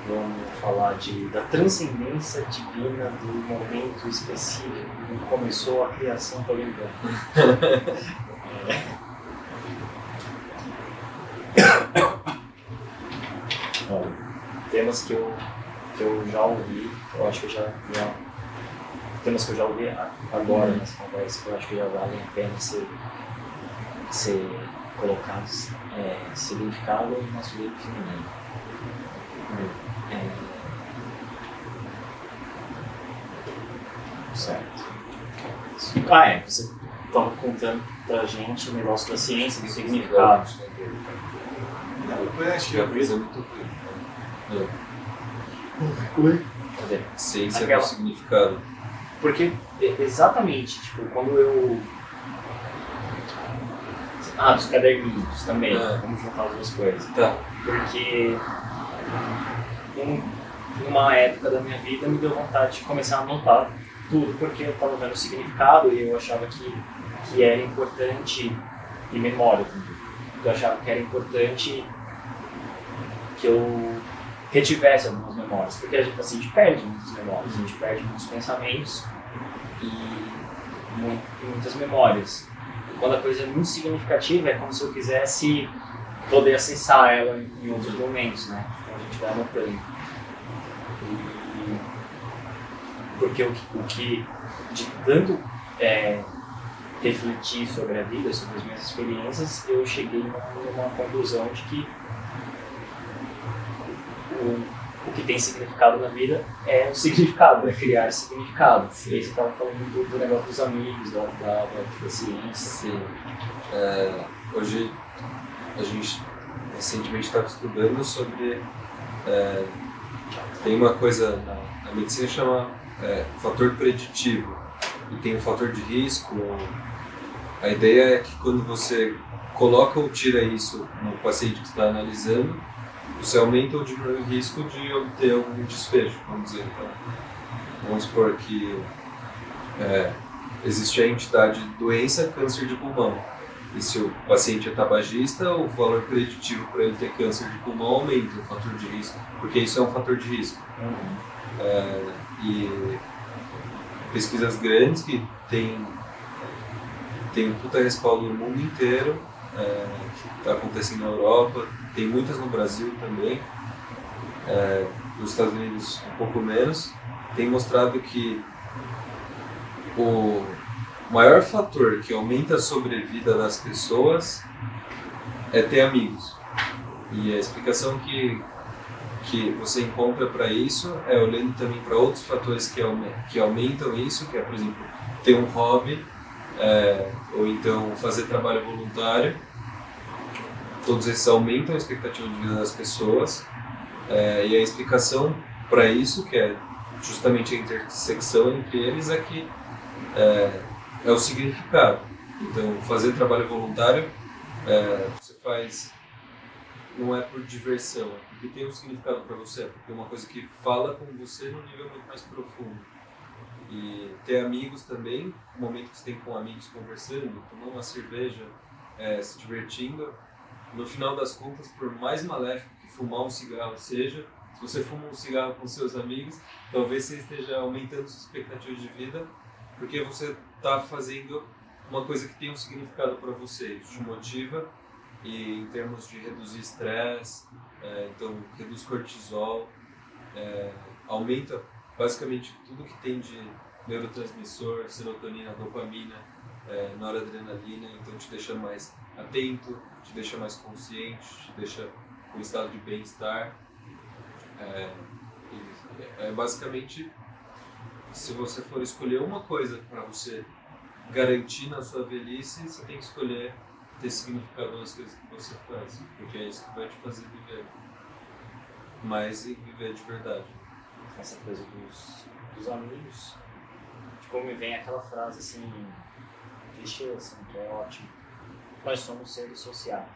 vamos falar da transcendência divina do momento específico que começou a criação do universo. Temas que eu já ouvi, eu acho que eu já temas que eu já ouvi agora nessa conversa, que eu acho que já valem a pena ser colocados, significado masculino e feminino. Certo. Você estava contando pra gente o negócio da ciência, do significado. Eu acho que a vida é muito Cadê? Ciência do significado. Porque, exatamente, tipo, quando eu... dos caderninhos também, vamos juntar as duas coisas. Tá. Porque numa época da minha vida me deu vontade de começar a anotar tudo, porque eu estava vendo o significado e eu achava que era importante, e memória também, eu achava que era importante que eu retivesse algumas memórias, porque a gente perde muitas memórias, a gente perde muitos pensamentos e muitas memórias. E quando a coisa é muito significativa, é como se eu quisesse poder acessar ela em outros momentos, né? Então a gente vai anotando. Porque o que de tanto refletir sobre a vida, sobre as minhas experiências, eu cheguei numa conclusão de que o que tem significado na vida é o significado, é criar significado. E aí você estava falando do negócio dos amigos, da ciência. Sim. Hoje a gente recentemente estava estudando sobre... tem uma coisa na medicina que chama fator preditivo e tem o fator de risco. A ideia é que quando você coloca ou tira isso no paciente que está analisando, você aumenta ou diminui o risco de obter algum desfecho, vamos dizer. Então, vamos supor que existe a entidade doença, câncer de pulmão. E se o paciente é tabagista, o valor preditivo para ele ter câncer de pulmão aumenta o fator de risco, porque isso é um fator de risco. E pesquisas grandes que tem um puta respaldo no mundo inteiro, que está acontecendo na Europa, tem muitas no Brasil também, nos Estados Unidos um pouco menos, tem mostrado que o maior fator que aumenta a sobrevida das pessoas é ter amigos. E a explicação que você encontra para isso é olhando também para outros fatores que aumentam isso, que é, por exemplo, ter um hobby, ou então fazer trabalho voluntário. Todos esses aumentam a expectativa de vida das pessoas, e a explicação para isso, que é justamente a intersecção entre eles, é que é o significado. Então, fazer trabalho voluntário, você faz, não é por diversão, é porque tem um significado para você, é porque é uma coisa que fala com você num nível muito mais profundo. E ter amigos também, o momento que você tem com amigos conversando, tomando uma cerveja, se divertindo, no final das contas, por mais maléfico que fumar um cigarro seja, se você fuma um cigarro com seus amigos, talvez você esteja aumentando suas expectativas de vida, porque você está fazendo uma coisa que tem um significado para você, isso te motiva, e em termos de reduzir estresse, então reduz cortisol, aumenta basicamente tudo que tem de neurotransmissor, serotonina, dopamina, noradrenalina, então te deixa mais atento, te deixa mais consciente, te deixa com um estado de bem-estar. Basicamente, se você for escolher uma coisa para você garantir na sua velhice, você tem que escolher ter significado nas coisas que você faz, porque é isso que vai te fazer viver mais e viver de verdade. Essa coisa dos amigos, tipo, me vem aquela frase assim, clichê, assim, que é ótimo. Nós somos seres sociais.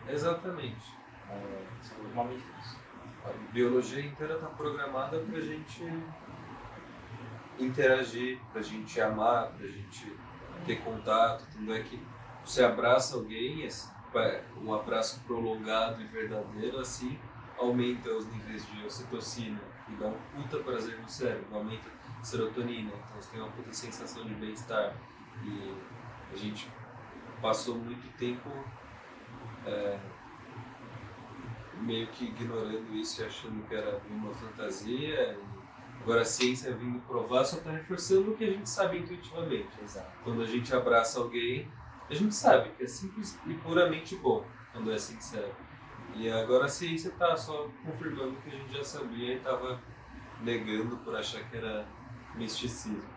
Exatamente. Somos mamíferos. A biologia inteira está programada para a gente interagir, para a gente amar, para a gente ter contato. Tanto é que você abraça alguém, um abraço prolongado e verdadeiro, assim, aumenta os níveis de ocitocina e dá um puta prazer no cérebro, aumenta a serotonina, então você tem uma puta sensação de bem-estar. E a gente passou muito tempo meio que ignorando isso e achando que era uma fantasia. E agora a ciência vindo provar só está reforçando o que a gente sabe intuitivamente. Exato. Quando a gente abraça alguém, a gente sabe que é simples e puramente bom quando é sincero. E agora a ciência está só confirmando o que a gente já sabia e estava negando por achar que era misticismo.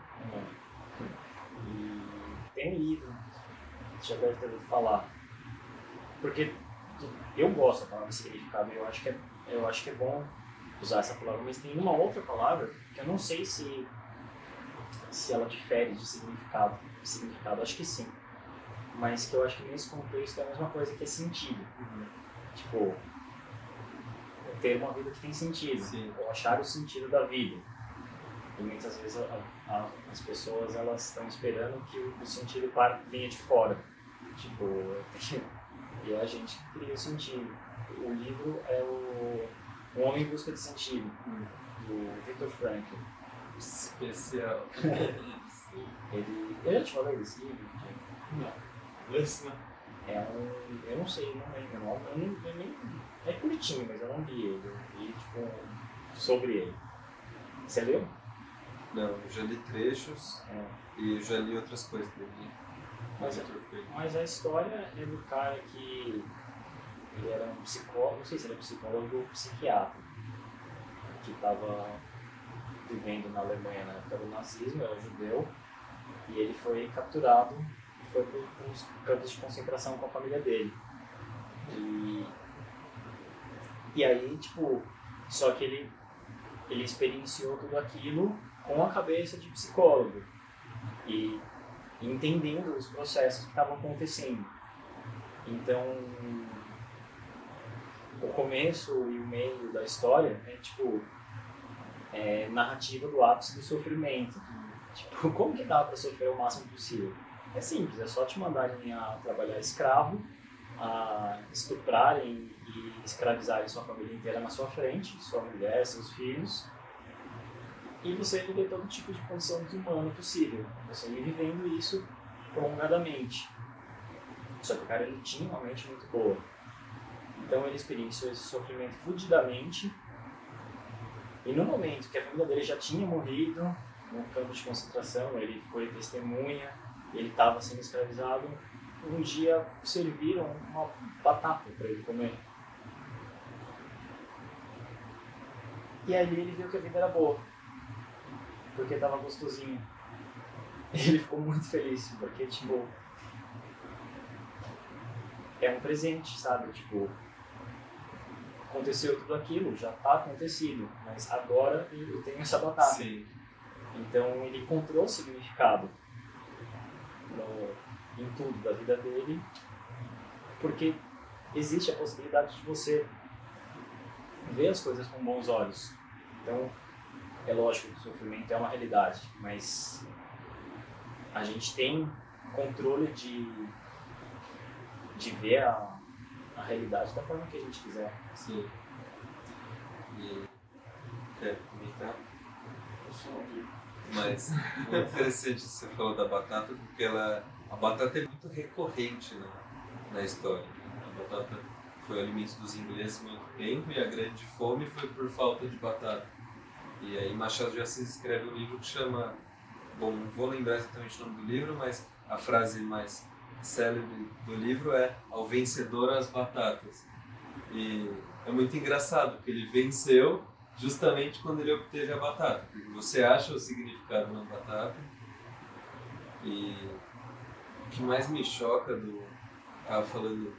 E tem um livro, você já deve ter ouvido falar, porque eu gosto da palavra significado, eu acho que é bom usar essa palavra, mas tem uma outra palavra que eu não sei se ela difere de significado, acho que sim, mas que eu acho que nesse contexto é a mesma coisa que é sentido. Tipo, ter uma vida que tem sentido, Sim. ou achar o sentido da vida. E muitas vezes as pessoas elas estão esperando que o sentido venha de fora. Tipo, e é a gente que cria o sentido. O livro é O Homem em Busca de Sentido, do Viktor Frankl. Especial. Eu já te falei desse livro? Não. Esse não. Eu não sei, não lembro. É curtinho, mas eu não li ele. Eu li tipo, sobre ele. Você leu? Não, eu já li trechos e eu já li outras coisas dele. Mas a história é do cara que ele era um psicólogo, não sei se ele é psicólogo ou psiquiatra, que estava vivendo na Alemanha na época do nazismo, era judeu, e ele foi capturado e foi para uns campos de concentração com a família dele. E aí, tipo, só que ele experienciou tudo aquilo com a cabeça de psicólogo e entendendo os processos que estavam acontecendo. Então, o começo e o meio da história é tipo narrativa do ápice do sofrimento. Tipo, como que dá para sofrer o máximo possível? É simples, é só te mandarem a trabalhar escravo, a estuprarem e escravizarem sua família inteira na sua frente, sua mulher, seus filhos, e você viver todo tipo de condição desumana possível. Você ir vivendo isso prolongadamente. Só que o cara ele tinha uma mente muito boa. Então ele experienciou esse sofrimento fudidamente. E no momento que a família dele já tinha morrido no campo de concentração, ele foi testemunha, ele estava sendo escravizado, um dia serviram uma batata para ele comer. E ali ele viu que a vida era boa, porque estava gostosinho. Ele ficou muito feliz, porque, tipo, é um presente, sabe? Tipo, aconteceu tudo aquilo, já tá acontecido, mas agora eu tenho essa batata. Sim. Então ele encontrou significado em tudo da vida dele, porque existe a possibilidade de você ver as coisas com bons olhos. Então, é lógico que o sofrimento é uma realidade, mas a gente tem controle de ver a realidade da forma que a gente quiser. Sim. E quer comentar? Eu sou aqui. Mas é interessante você falou da batata, porque a batata é muito recorrente na história. A batata foi o alimento dos ingleses há muito tempo e a grande fome foi por falta de batata. E aí Machado de Assis escreve um livro que chama, bom, não vou lembrar exatamente o nome do livro, mas a frase mais célebre do livro é "Ao vencedor as batatas". E é muito engraçado, porque ele venceu justamente quando ele obteve a batata, porque você acha o significado na batata. E o que mais me choca estava falando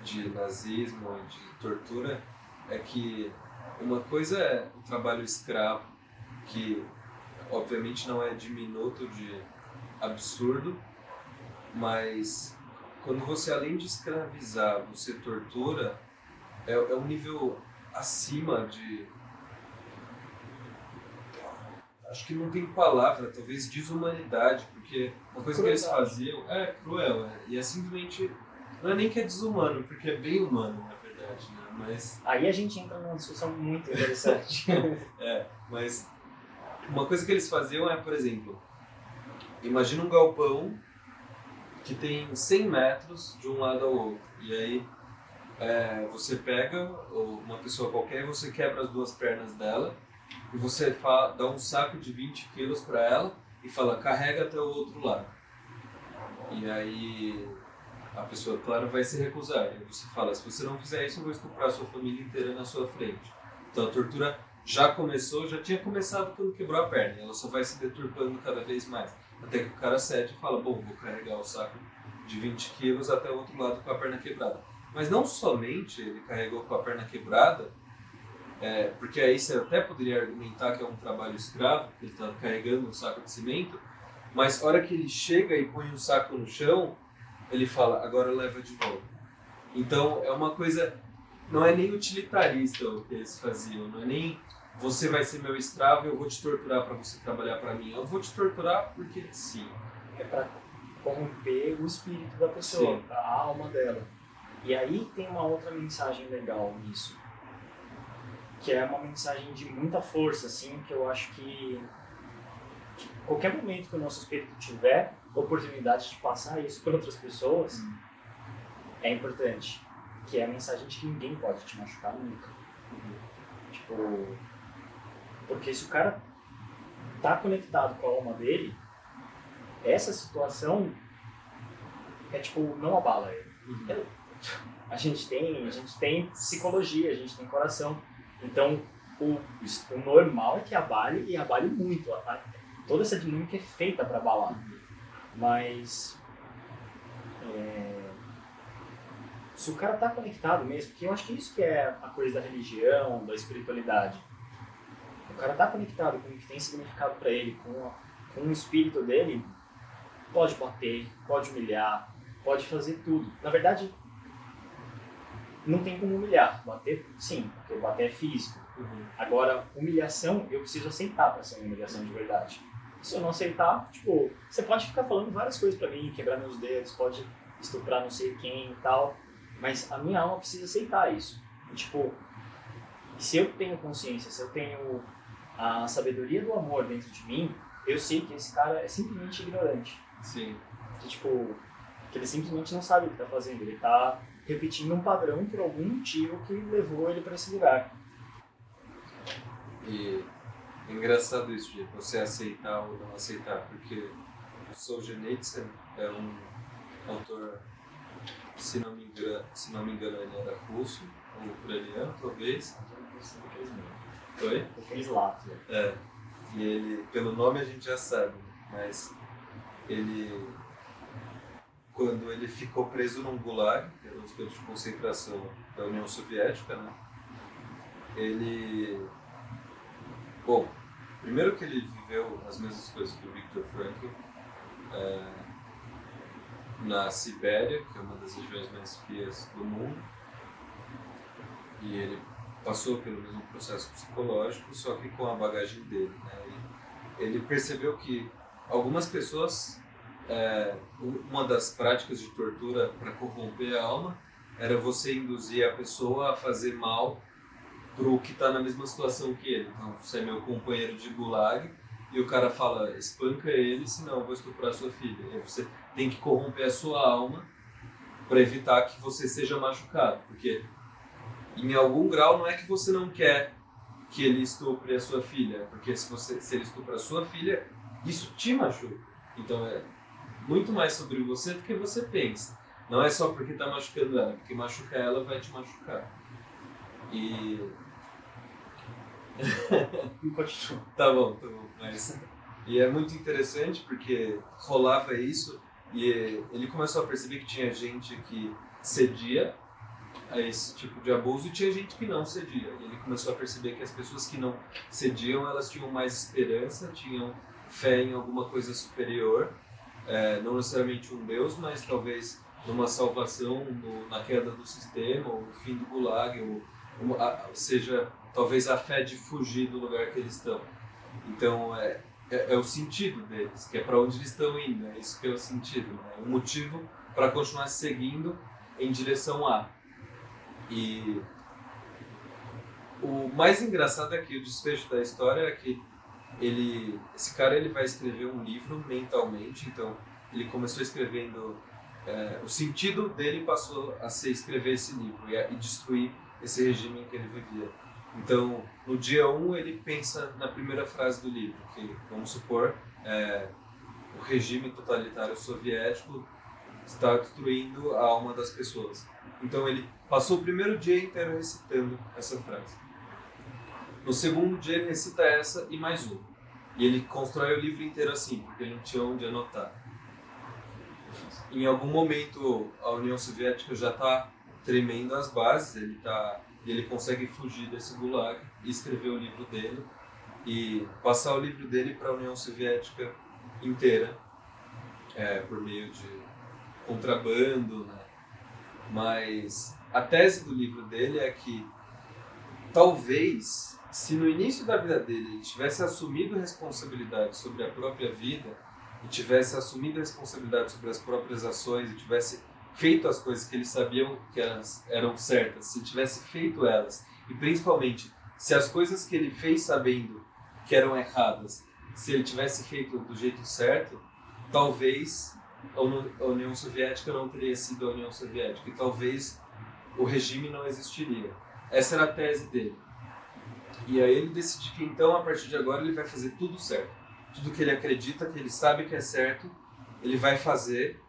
de nazismo, de tortura, é que uma coisa é o trabalho escravo, que obviamente não é diminuto de absurdo, mas quando você, além de escravizar, você tortura, é um nível acima de... Acho que não tem palavra, talvez desumanidade, porque uma coisa que eles faziam é cruel, e é simplesmente... Não é nem que é desumano, porque é bem humano, na verdade. verdade, né? Mas, Aí a gente entra numa discussão muito interessante. mas uma coisa que eles faziam é, por exemplo, imagina um galpão que tem 100 metros de um lado ao outro. E aí você pega uma pessoa qualquer e você quebra as duas pernas dela e você dá um saco de 20 quilos para ela e fala, carrega até o outro lado. E aí a pessoa, claro, vai se recusar. E você fala, se você não fizer isso, eu vou estuprar a sua família inteira na sua frente. Então a tortura já tinha começado quando quebrou a perna. E ela só vai se deturpando cada vez mais. Até que o cara cede e fala, bom, vou carregar o saco de 20 quilos até o outro lado com a perna quebrada. Mas não somente ele carregou com a perna quebrada, porque aí você até poderia argumentar que é um trabalho escravo, que ele está carregando um saco de cimento, mas a hora que ele chega e põe o saco no chão, ele fala, agora leva de volta. Então é uma coisa, não é nem utilitarista o que eles faziam, não é nem você vai ser meu escravo e eu vou te torturar para você trabalhar para mim. Eu vou te torturar porque sim. É para corromper o espírito da pessoa, Sim. a alma dela. E aí tem uma outra mensagem legal nisso, que é uma mensagem de muita força, assim, que eu acho que qualquer momento que o nosso espírito tiver oportunidade de passar isso para outras pessoas, é importante. Que é a mensagem de que ninguém pode te machucar nunca. Tipo, porque se o cara tá conectado com a alma dele, essa situação não abala ele. A gente tem psicologia, a gente tem coração. Então, o normal é que abale e abale muito. Toda essa dinâmica é feita para abalar. Mas se o cara tá conectado mesmo, que eu acho que isso que é a coisa da religião, da espiritualidade. O cara tá conectado com o que tem significado para ele, com o espírito dele, pode bater, pode humilhar, pode fazer tudo. Na verdade, não tem como humilhar. Bater, sim, porque bater é físico. Agora, humilhação, eu preciso aceitar para ser uma humilhação de verdade. Se eu não aceitar, você pode ficar falando várias coisas para mim, quebrar meus dedos, pode estuprar não sei quem e tal, mas a minha alma precisa aceitar isso. Se eu tenho consciência, se eu tenho a sabedoria do amor dentro de mim, eu sei que esse cara é simplesmente ignorante. Sim. Que ele simplesmente não sabe o que está fazendo, ele está repetindo um padrão por algum motivo que levou ele para esse lugar. E é engraçado isso de você aceitar ou não aceitar, porque o Solzhenitsyn é um autor, se não me engano ele era russo ou ucraniano, talvez. Oi? Aqueles lados. E ele, pelo nome a gente já sabe, mas ele, quando ele ficou preso num gulag, que era um dos campos de concentração da União Soviética, né? Primeiro que ele viveu as mesmas coisas que o Viktor Frankl, na Sibéria, que é uma das regiões mais frias do mundo, e ele passou pelo mesmo processo psicológico, só que com a bagagem dele, né? E ele percebeu que algumas pessoas, uma das práticas de tortura para corromper a alma era você induzir a pessoa a fazer mal pro que está na mesma situação que ele. Então, você é meu companheiro de gulag e o cara fala, espanca ele, senão eu vou estuprar sua filha. E aí você tem que corromper a sua alma para evitar que você seja machucado, porque em algum grau não é que você não quer que ele estupre a sua filha, porque se ele estupra a sua filha, isso te machuca. Então é muito mais sobre você do que você pensa. Não é só porque está machucando ela, porque machucar ela vai te machucar. E Continua. Tá bom. E é muito interessante porque rolava isso e ele começou a perceber que tinha gente que cedia a esse tipo de abuso e tinha gente que não cedia. E ele começou a perceber que as pessoas que não cediam, elas tinham mais esperança, tinham fé em alguma coisa superior, não necessariamente um Deus, mas talvez numa salvação, na queda do sistema, ou no fim do gulag, ou seja, talvez a fé de fugir do lugar que eles estão. Então é o sentido deles, que é para onde eles estão indo, é isso que é o sentido, né? O motivo para continuar seguindo em direção a. E o mais engraçado é que o desfecho da história é que esse cara ele vai escrever um livro mentalmente, então ele começou escrevendo, o sentido dele passou a ser escrever esse livro e destruir esse regime em que ele vivia. Então, no dia 1 ele pensa na primeira frase do livro, que, vamos supor, o regime totalitário soviético está destruindo a alma das pessoas. Então ele passou o primeiro dia inteiro recitando essa frase. No segundo dia ele recita essa e mais uma. E ele constrói o livro inteiro assim, porque ele não tinha onde anotar. Em algum momento a União Soviética já está tremendo as bases, ele consegue fugir desse gulag e escrever o livro dele e passar o livro dele para a União Soviética inteira, por meio de contrabando, né? Mas a tese do livro dele é que talvez, se no início da vida dele ele tivesse assumido responsabilidade sobre a própria vida e tivesse assumido responsabilidade sobre as próprias ações e tivesse feito as coisas que ele sabia que elas eram certas, se tivesse feito elas, e principalmente se as coisas que ele fez sabendo que eram erradas, se ele tivesse feito do jeito certo, talvez a União Soviética não teria sido a União Soviética e talvez o regime não existiria. Essa era a tese dele. E aí ele decidiu que então, a partir de agora, ele vai fazer tudo certo. Tudo que ele acredita, que ele sabe que é certo, ele vai fazer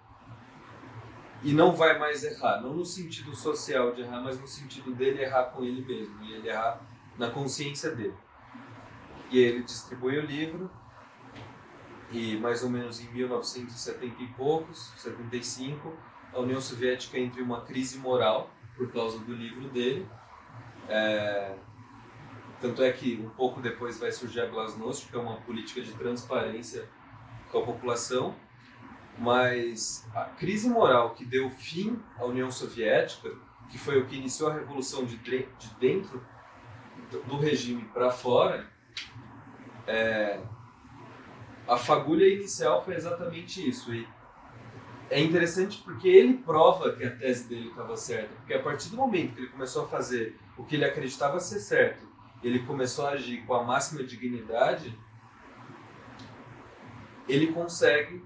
e não vai mais errar. Não no sentido social de errar, mas no sentido dele errar com ele mesmo. E ele errar na consciência dele. E aí ele distribui o livro e mais ou menos em 1970 e poucos, 75, a União Soviética entra em uma crise moral por causa do livro dele. Tanto é que um pouco depois vai surgir a Glasnost, que é uma política de transparência com a população, mas a crise moral que deu fim à União Soviética, que foi o que iniciou a revolução de dentro do regime para fora, a fagulha inicial foi exatamente isso. E é interessante porque ele prova que a tese dele estava certa, porque a partir do momento que ele começou a fazer o que ele acreditava ser certo, ele começou a agir com a máxima dignidade, ele consegue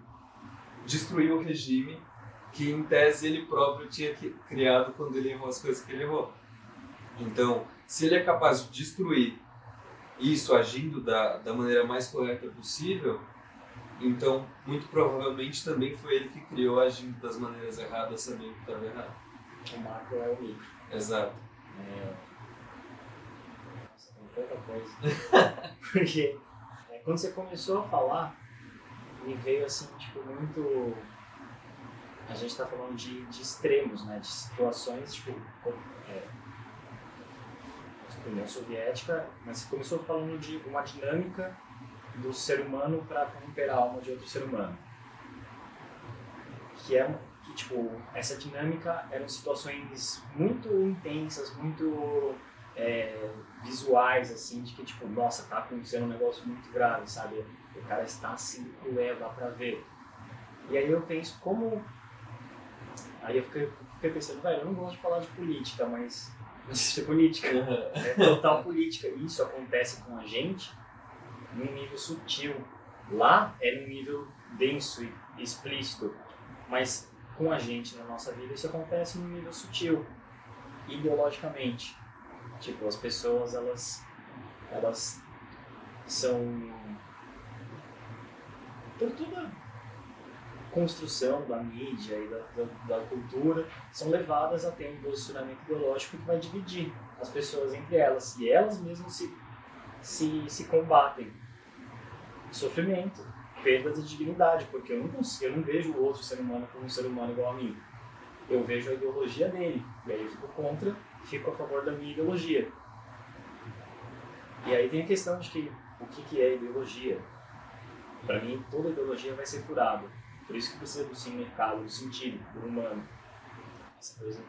destruir o regime que, em tese, ele próprio tinha criado quando ele errou as coisas que ele errou. Então, se ele é capaz de destruir isso agindo da maneira mais correta possível, então, muito provavelmente, também foi ele que criou agindo das maneiras erradas, sabendo que estava errado. O macro é o micro. Exato. Nossa, tem tanta coisa. Porque quando você começou a falar, me veio assim, tipo, muito... A gente está falando de extremos, né? De situações, tipo... União Soviética, mas você começou falando de uma dinâmica do ser humano para corromper a alma de outro ser humano. Que tipo, essa dinâmica eram situações muito intensas, muito visuais, assim, de que, tipo, nossa, tá acontecendo um negócio muito grave, sabe? O cara está assim, cruel, dá pra ver. E aí eu penso como... Aí eu fiquei pensando, velho, eu não gosto de falar de política, mas... Isso é política, é total política. Isso acontece com a gente num nível sutil. Lá é num nível denso e explícito, mas com a gente na nossa vida isso acontece num nível sutil, ideologicamente. Tipo, as pessoas elas são, por toda construção da mídia e da cultura, são levadas a ter um posicionamento ideológico que vai dividir as pessoas entre elas, e elas mesmas se combatem. Sofrimento, perda de dignidade, porque eu não vejo o outro ser humano como um ser humano igual a mim. Eu vejo a ideologia dele, e aí eu fico contra, fico a favor da minha ideologia. E aí tem a questão de que o que é ideologia? Para mim, toda ideologia vai ser furada. Por isso que precisa do significado, do sentido, do humano. Essa coisa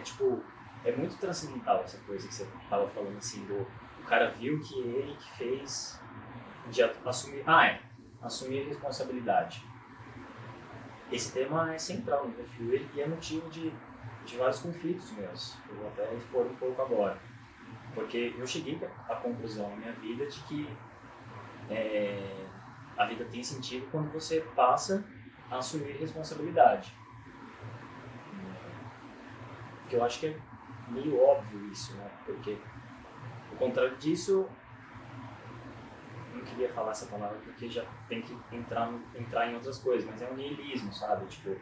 tipo, é muito transcendental essa coisa que você estava falando assim, o cara viu que ele que fez de assumir a responsabilidade. Esse tema é central no perfil e é motivo de de vários conflitos meus. Eu vou até expor um pouco agora. Porque eu cheguei à conclusão na minha vida de que a vida tem sentido quando você passa a assumir responsabilidade. Porque eu acho que é meio óbvio isso, né? Porque, ao contrário disso, não queria falar essa palavra porque já tem que entrar em outras coisas, mas é um niilismo, sabe? Tipo,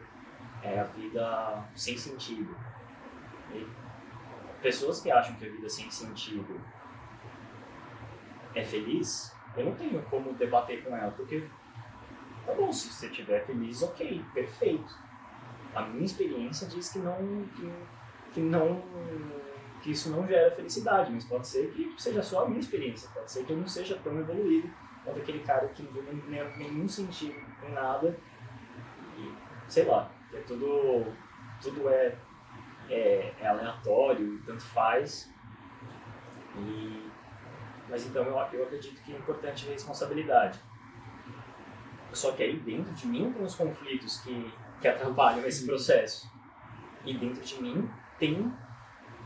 é a vida sem sentido. E pessoas que acham que a vida sem sentido é feliz, eu não tenho como debater com ela, porque tá bom, se você estiver feliz, ok, perfeito. A minha experiência diz que que isso não gera felicidade, mas pode ser que seja só a minha experiência, pode ser que eu não seja tão evoluído quanto aquele cara que não viu nenhum sentido em nada e, sei lá, que tudo é aleatório e tanto faz. Mas então eu acredito que é importante a responsabilidade. Só que aí dentro de mim tem os conflitos que atrapalham esse processo. E dentro de mim tem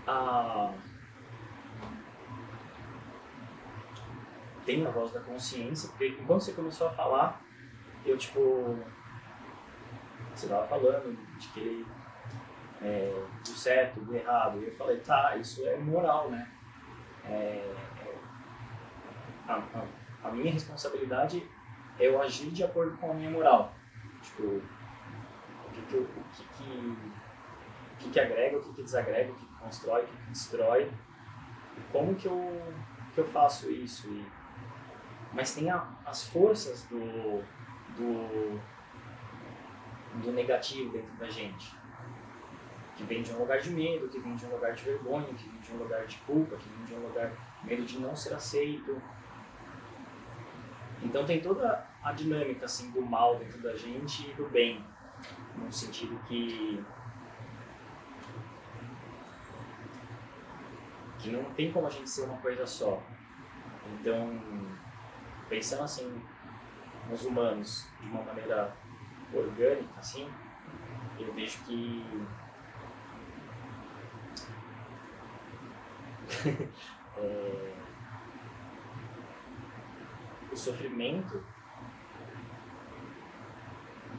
a voz da consciência, porque enquanto você começou a falar, eu você estava falando de que do certo, do errado, e eu falei, tá, isso é moral, né? A minha responsabilidade é eu agir de acordo com a minha moral. Tipo, o que agrega, o que desagrega, o que constrói, o que destrói, como que eu faço isso. Mas tem as forças do negativo dentro da gente, que vem de um lugar de medo, que vem de um lugar de vergonha, que vem de um lugar de culpa, que vem de um lugar medo de não ser aceito. Então tem toda a dinâmica assim, do mal dentro da gente e do bem, no sentido que não tem como a gente ser uma coisa só. Então, pensando assim nos humanos de uma maneira orgânica, assim, eu vejo que o sofrimento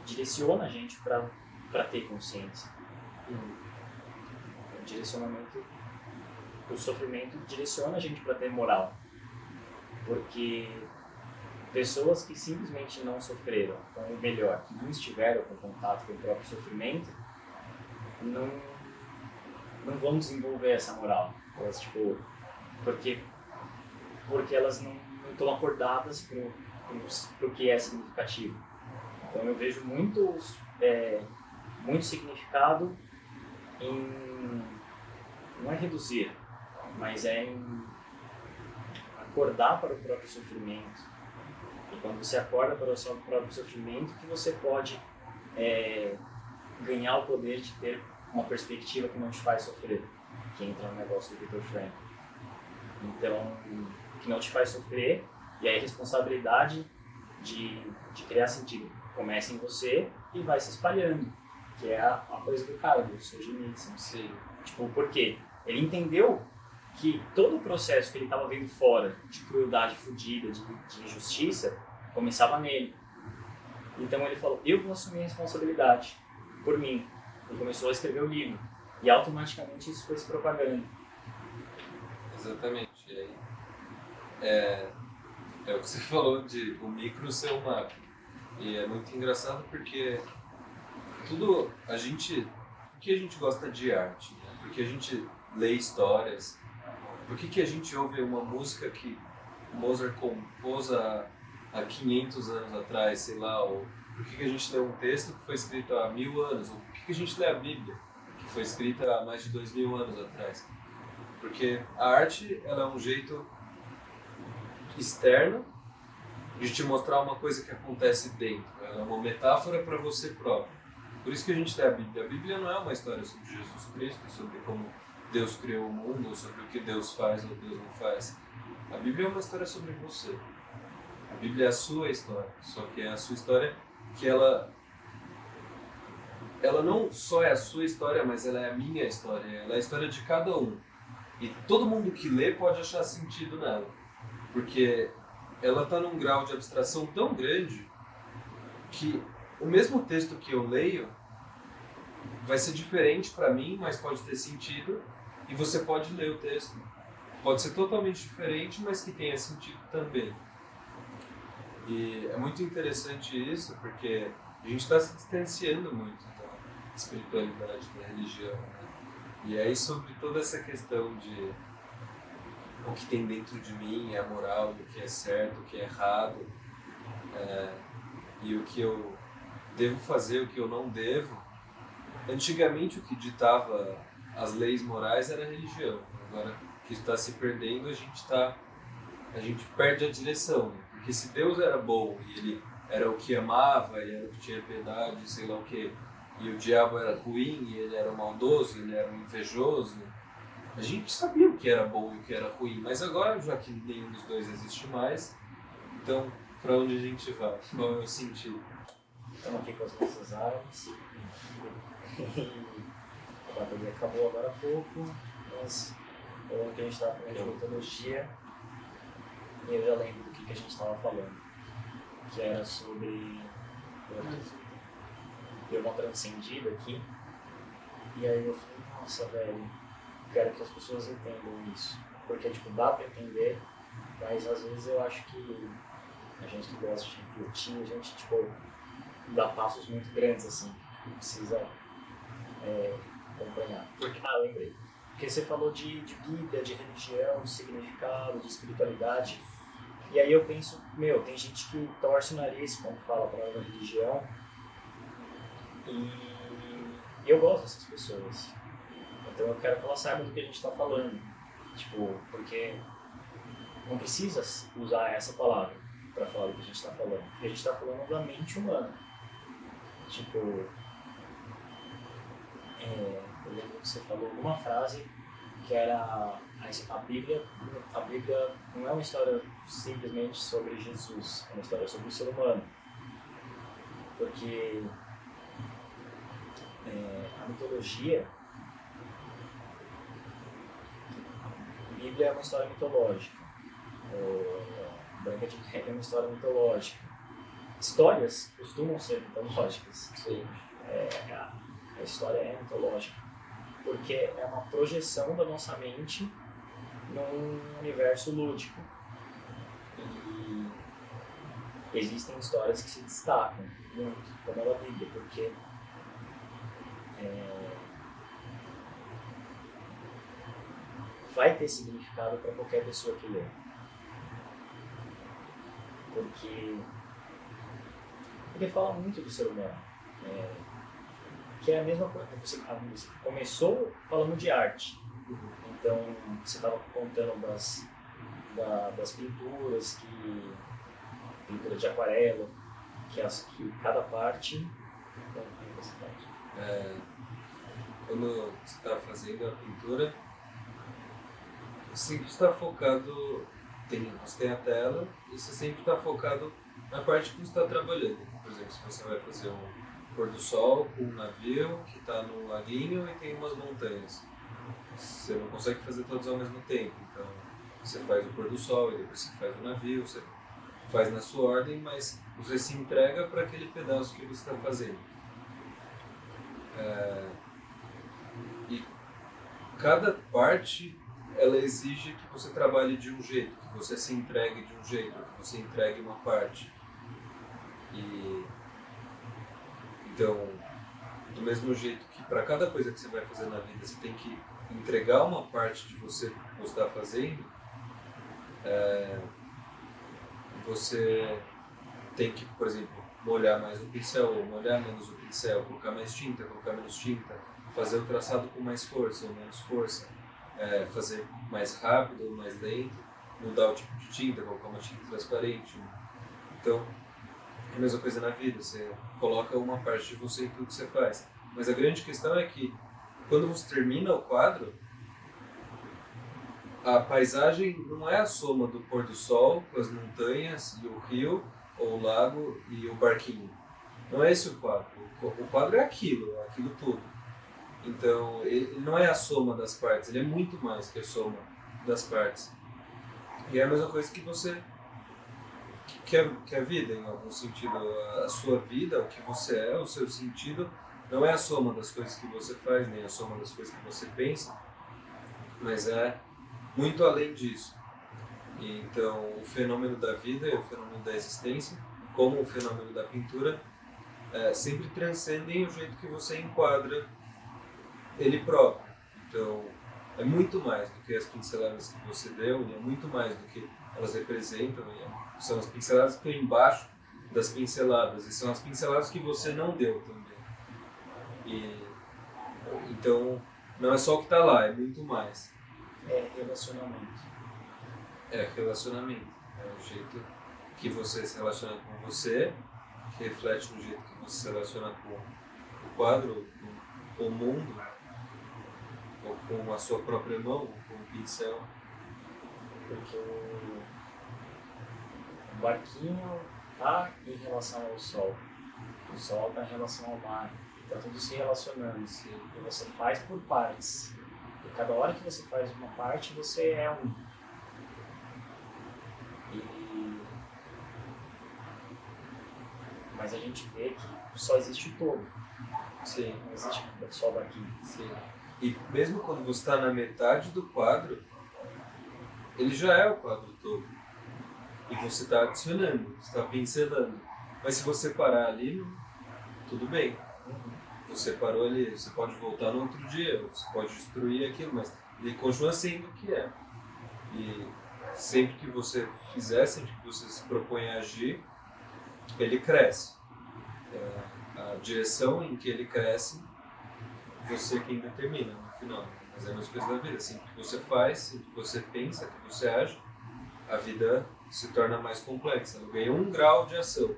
direciona a gente para ter consciência. O sofrimento direciona a gente para ter moral, porque pessoas que simplesmente não sofreram, ou melhor, que não estiveram com contato com o próprio sofrimento, não vão desenvolver essa moral. Elas, porque elas não estão acordadas para o que é significativo. Então eu vejo muito significado em, não é reduzir, mas é em acordar para o próprio sofrimento. E quando você acorda para o seu próprio sofrimento, que você pode ganhar o poder de ter uma perspectiva que não te faz sofrer, que entra no negócio do Viktor Frankl. Então, que não te faz sofrer, e aí a responsabilidade de criar sentido começa em você e vai se espalhando, que é a coisa do cara, do Solzhenitsyn. Sim. Por quê? Ele entendeu que todo o processo que ele estava vendo fora, de crueldade fodida, de injustiça, começava nele. Então ele falou, eu vou assumir a responsabilidade por mim. Ele começou a escrever o livro. E automaticamente isso foi se propagando. Exatamente. E aí, é o que você falou de o micro ser o macro. E é muito engraçado porque por que a gente gosta de arte? Né? Porque a gente lê histórias. Por que a gente ouve uma música que Mozart compôs há 500 anos atrás, sei lá, ou por que a gente lê um texto que foi escrito há 1000 anos, ou por que a gente lê a Bíblia, que foi escrita há mais de 2000 anos atrás? Porque a arte, ela é um jeito externo de te mostrar uma coisa que acontece dentro, ela é uma metáfora para você próprio. Por isso que a gente lê a Bíblia. A Bíblia não é uma história sobre Jesus Cristo, sobre como Deus criou o mundo, ou sobre o que Deus faz ou Deus não faz. A Bíblia é uma história sobre você. A Bíblia é a sua história, só que é a sua história que ela ela não só é a sua história, mas ela é a minha história, ela é a história de cada um. E todo mundo que lê pode achar sentido nela, porque ela está num grau de abstração tão grande que o mesmo texto que eu leio vai ser diferente para mim, mas pode ter sentido, e você pode ler o texto. Pode ser totalmente diferente, mas que tenha sentido também. E é muito interessante isso, porque a gente está se distanciando muito da espiritualidade, da religião, né? E aí sobre toda essa questão de o que tem dentro de mim, a moral, o que é certo, o que é errado, e o que eu devo fazer, o que eu não devo. Antigamente o que ditava as leis morais era a religião. Agora que está se perdendo, a gente perde a direção, né? Porque se Deus era bom e ele era o que amava, ele era o que tinha piedade, sei lá o que, e o diabo era ruim, e ele era maldoso, ele era um invejoso, a gente sabia o que era bom e o que era ruim, mas agora, já que nenhum dos dois existe mais, então para onde a gente vai? Qual é o sentido? Estamos aqui com as nossas armas. A bateria acabou agora há pouco, mas falando que a gente estava falando de mitologia, e eu já lembro do que a gente estava falando, que era sobre. Deu uma transcendida aqui, e aí eu falei, nossa, velho, quero que as pessoas entendam isso, porque tipo, dá para entender, mas às vezes eu acho que a gente que gosta de refletir, a gente tipo, dá passos muito grandes assim, que precisa acompanhar. Lembrei. Porque você falou de Bíblia, de religião, de significado, de espiritualidade. E aí eu penso, tem gente que torce o nariz quando fala a palavra religião. E eu gosto dessas pessoas. Então eu quero que elas saibam do que a gente está falando. Tipo, porque não precisa usar essa palavra para falar do que a gente está falando. Porque a gente está falando da mente humana. Tipo, eu lembro que você falou uma frase que era a Bíblia não é uma história simplesmente sobre Jesus, é uma história sobre o ser humano. Porque a mitologia, a Bíblia é uma história mitológica, Branca de Neve é uma história mitológica. Histórias costumam ser mitológicas. Sim. A história é mitológica, porque é uma projeção da nossa mente num universo lúdico. E existem histórias que se destacam muito, como a da Bíblia, porque vai ter significado para qualquer pessoa que lê. Porque fala muito do ser humano. Que é a mesma coisa. Você começou falando de arte. Então, você estava contando das pinturas, pintura de aquarela, que cada parte tem uma diversidade. Quando você está fazendo a pintura, você sempre está focado, você tem a tela, e você sempre está focado na parte que você está trabalhando. Por exemplo, se você vai fazer um pôr do sol com um navio que está no laguinho e tem umas montanhas. Você não consegue fazer todos ao mesmo tempo, então você faz o pôr do sol e depois você faz o navio, você faz na sua ordem, mas você se entrega para aquele pedaço que você está fazendo. E cada parte ela exige que você trabalhe de um jeito, que você se entregue de um jeito, que você entregue uma parte. Então, do mesmo jeito que para cada coisa que você vai fazer na vida você tem que entregar uma parte de você que você está fazendo, você tem que, por exemplo, molhar mais o pincel, ou molhar menos o pincel, colocar mais tinta, colocar menos tinta, fazer o traçado com mais força ou menos força, fazer mais rápido ou mais lento, mudar o tipo de tinta, colocar uma tinta transparente. Então, é a mesma coisa na vida, você coloca uma parte de você em tudo que você faz. Mas a grande questão é que, quando você termina o quadro, a paisagem não é a soma do pôr do sol com as montanhas e o rio, ou o lago e o barquinho. Não é esse o quadro. O quadro é aquilo tudo. Então, ele não é a soma das partes, ele é muito mais que a soma das partes. E é a mesma coisa que você que a vida, em algum sentido. A sua vida, o que você é, o seu sentido, não é a soma das coisas que você faz, nem a soma das coisas que você pensa, mas é muito além disso. E então, o fenômeno da vida e o fenômeno da existência, como o fenômeno da pintura, sempre transcendem o jeito que você enquadra ele próprio. Então, é muito mais do que as pinceladas que você deu, e é muito mais do que elas representam. São as pinceladas que estão embaixo das pinceladas, e são as pinceladas que você não deu também. E, então, não é só o que está lá, é muito mais. É relacionamento. É relacionamento. É o jeito que você se relaciona com você, que reflete no jeito que você se relaciona com o quadro, com o mundo, ou com a sua própria mão, ou com o pincel. Porque o barquinho está em relação ao sol, o sol está em relação ao mar, está tudo se relacionando, e você faz por partes. E cada hora que você faz uma parte, você é um. Mas a gente vê que só existe o todo. Sim. Não existe só o barquinho. Sim. E mesmo quando você está na metade do quadro, ele já é o quadro todo. E você está adicionando, você está pincelando. Mas se você parar ali, tudo bem. Você parou ali, você pode voltar no outro dia, você pode destruir aquilo, mas ele continua sendo o que é. E sempre que você fizer, sempre que você se propõe a agir, ele cresce. A direção em que ele cresce, você quem determina no final. Mas é a mesma coisa da vida. Sempre que você faz, sempre que você pensa, que você age, a vida se torna mais complexa. Ela ganha 1 grau de ação.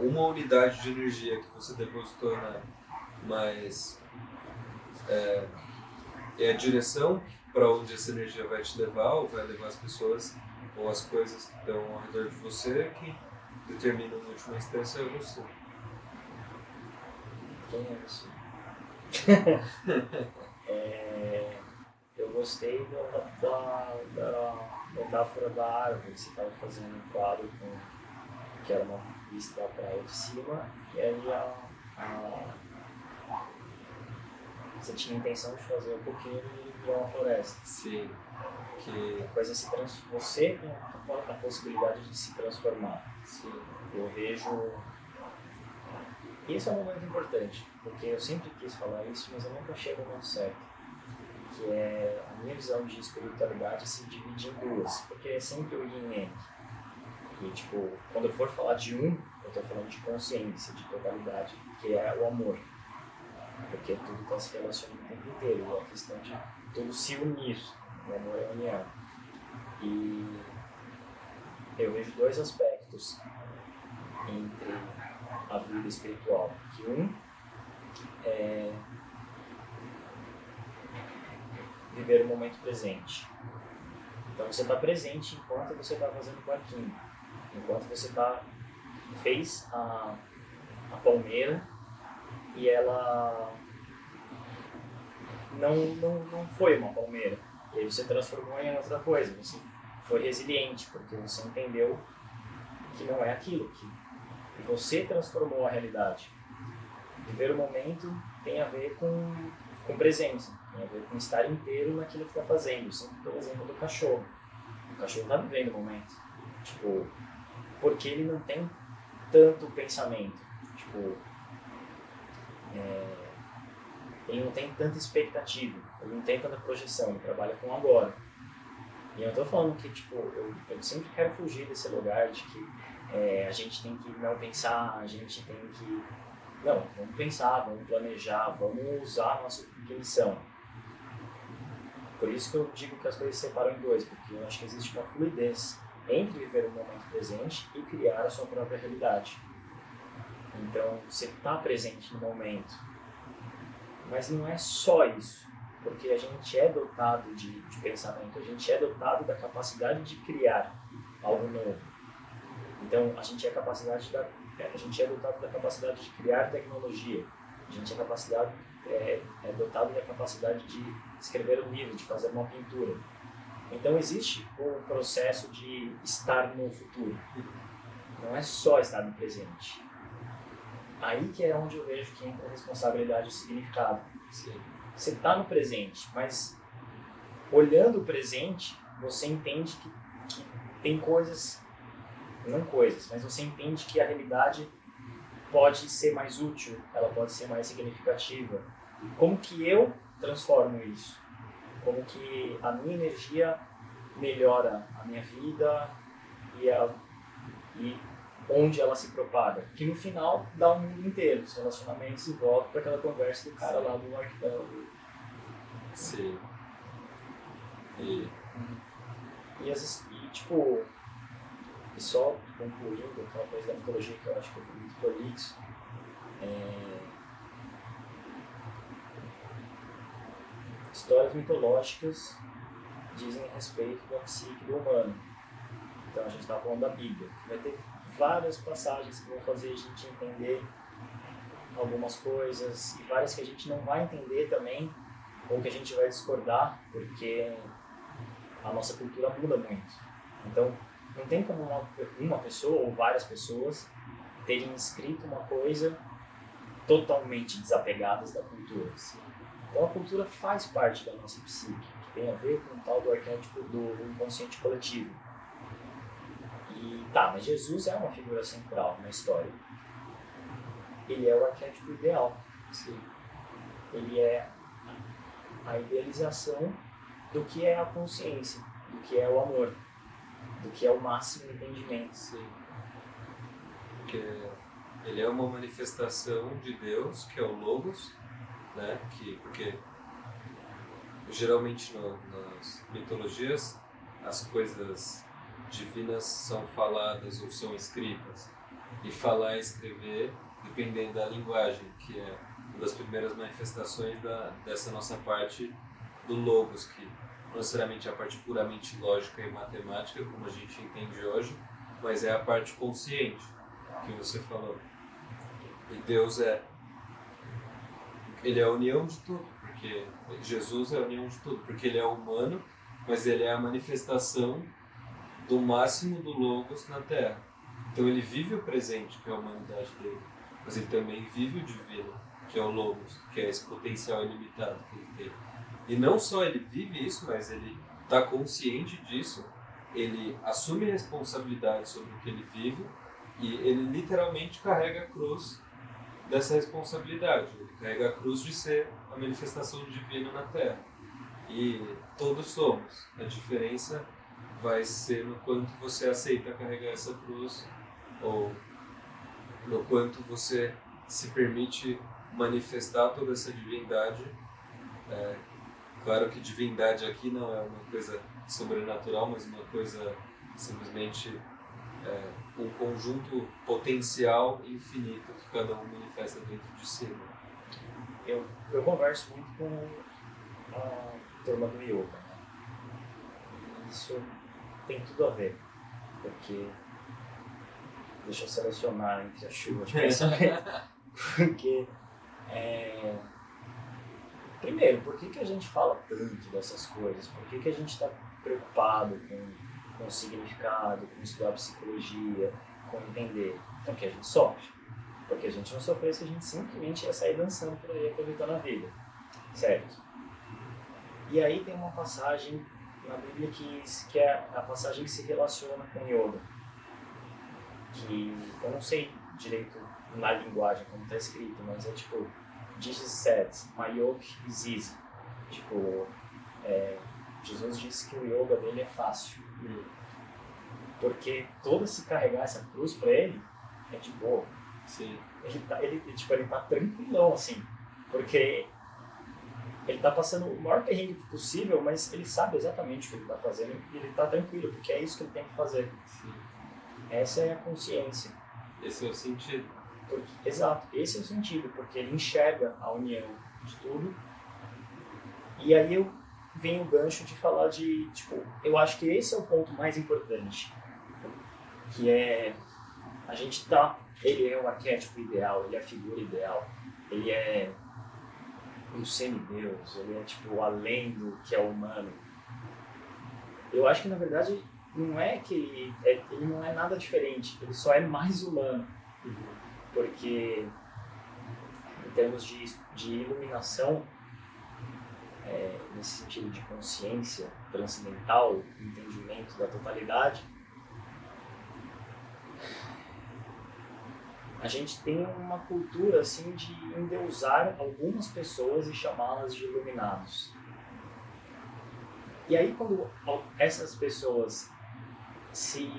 Uma unidade de energia que você depositou mas é a direção para onde essa energia vai te levar, ou vai levar as pessoas ou as coisas que estão ao redor de você, que determinam em última instância você. Quem é você? Eu gostei da metáfora da árvore. Você estava fazendo um quadro que era uma vista da praia de cima, e aí você tinha a intenção de fazer um coqueiro e virar uma floresta. Sim. Que... A coisa você tem a possibilidade de se transformar. Sim. Eu vejo... Esse é um momento importante, porque eu sempre quis falar isso, mas eu nunca chego no momento certo. Que é a minha visão de espiritualidade se divide em duas, porque é sempre o yin e yang. E tipo, quando eu for falar de eu estou falando de consciência, de totalidade, que é o amor. Porque tudo está se relacionando o tempo inteiro, é a questão de tudo se unir. O amor é a união. E eu vejo 2 aspectos entre a vida espiritual. Que é viver o momento presente. Então você está presente enquanto você está fazendo o barquinho. Enquanto você fez a palmeira e ela não foi uma palmeira. E aí você transformou em outra coisa. Você foi resiliente, porque você entendeu que não é aquilo, que você transformou a realidade. Viver o momento tem a ver com presença, tem a ver com estar inteiro naquilo que está fazendo. Sempre por exemplo do cachorro. O cachorro está vivendo o momento. Tipo, porque ele não tem tanto pensamento. Tipo, ele não tem tanta expectativa, ele não tem tanta projeção, ele trabalha com agora. E eu estou falando que tipo, eu sempre quero fugir desse lugar de que a gente tem que não pensar, a gente tem que... Não, vamos pensar, vamos planejar, vamos usar a nossa intuição. Por isso que eu digo que as coisas se separam em 2, porque eu acho que existe uma fluidez entre viver o momento presente e criar a sua própria realidade. Então, você está presente no momento. Mas não é só isso, porque a gente é dotado de pensamento, a gente é dotado da capacidade de criar algo novo. Então, a gente é a capacidade a gente é dotado da capacidade de criar tecnologia, a gente é dotado da capacidade de escrever um livro, de fazer uma pintura. Então existe o processo de estar no futuro, não é só estar no presente. Aí que é onde eu vejo que entra a responsabilidade e o significado. Sim. Você está no presente, mas olhando o presente, você entende que tem coisas, não coisas, mas você entende que a realidade pode ser mais útil, ela pode ser mais significativa. Como que eu transformo isso? Como que a minha energia melhora a minha vida e onde ela se propaga? Que no final dá o mundo inteiro, os relacionamentos e volta para aquela conversa do cara lá do arquiteto. Sim. E tipo, e só concluindo aquela coisa da mitologia que eu acho que eu fui muito prolixo, histórias mitológicas dizem a respeito da psique do humano. Então a gente estava falando da Bíblia. Vai ter várias passagens que vão fazer a gente entender algumas coisas e várias que a gente não vai entender também, ou que a gente vai discordar, porque a nossa cultura muda muito. Então, não tem como uma pessoa ou várias pessoas terem escrito uma coisa totalmente desapegadas da cultura. Então, a cultura faz parte da nossa psique, que tem a ver com o tal do arquétipo do inconsciente coletivo. E mas Jesus é uma figura central na história. Ele é o arquétipo ideal. sim. Ele é a idealização do que é a consciência, do que é o amor, do que é o máximo entendimento. Sim. Porque ele é uma manifestação de Deus, que é o Logos, né? Porque geralmente nas mitologias as coisas divinas são faladas ou são escritas. E falar e escrever, dependendo da linguagem, que é uma das primeiras manifestações dessa nossa parte do Logos, que não necessariamente é a parte puramente lógica e matemática, como a gente entende hoje, mas é a parte consciente, que você falou. E Deus ele é a união de tudo, porque Jesus é a união de tudo, porque ele é humano, mas ele é a manifestação do máximo do Logos na Terra. Então ele vive o presente, que é a humanidade dele, mas ele também vive o divino, que é o Logos, que é esse potencial ilimitado que ele tem. E não só ele vive isso, mas ele está consciente disso, ele assume a responsabilidade sobre o que ele vive e ele literalmente carrega a cruz dessa responsabilidade. Ele carrega a cruz de ser a manifestação divina na Terra. E todos somos. A diferença vai ser no quanto você aceita carregar essa cruz ou no quanto você se permite manifestar toda essa divindade. Claro que divindade aqui não é uma coisa sobrenatural, mas uma coisa simplesmente um conjunto potencial infinito que cada um manifesta dentro de si. Eu converso muito com a turma do yoga, né? Isso tem tudo a ver, porque deixa eu selecionar entre a chuva de pensamento, porque primeiro, por que a gente fala tanto dessas coisas? Por que a gente está preocupado com o significado, com estudar psicologia, com entender? Porque a gente sofre. Porque a gente não sofresse, a gente simplesmente ia sair dançando por aí, aproveitando a vida. Certo? E aí tem uma passagem na Bíblia que é a passagem que se relaciona com yoga. Que eu não sei direito na linguagem como está escrito, mas é tipo... Jesus said, my yoke is easy. Tipo, Jesus disse que o yoga dele é fácil. Porque todo se carregar essa cruz para ele é de boa. Sim. Ele tá tranquilão, assim. Porque ele tá passando o maior perrengue possível, mas ele sabe exatamente o que ele tá fazendo e ele tá tranquilo, porque é isso que ele tem que fazer. Sim. Essa é a consciência. Esse é o sentido. Exato, esse é o sentido, porque ele enxerga a união de tudo. E aí vem o gancho de falar de, tipo, eu acho que esse é o ponto mais importante, que é a gente tá ele é o arquétipo ideal, ele é a figura ideal, ele é um semideus, ele é tipo além do que é humano. Eu acho que na verdade não é que ele não é nada diferente, ele só é mais humano, porque em termos de iluminação, nesse sentido de consciência transcendental, entendimento da totalidade, a gente tem uma cultura assim de endeusar algumas pessoas e chamá-las de iluminados. E aí quando essas pessoas se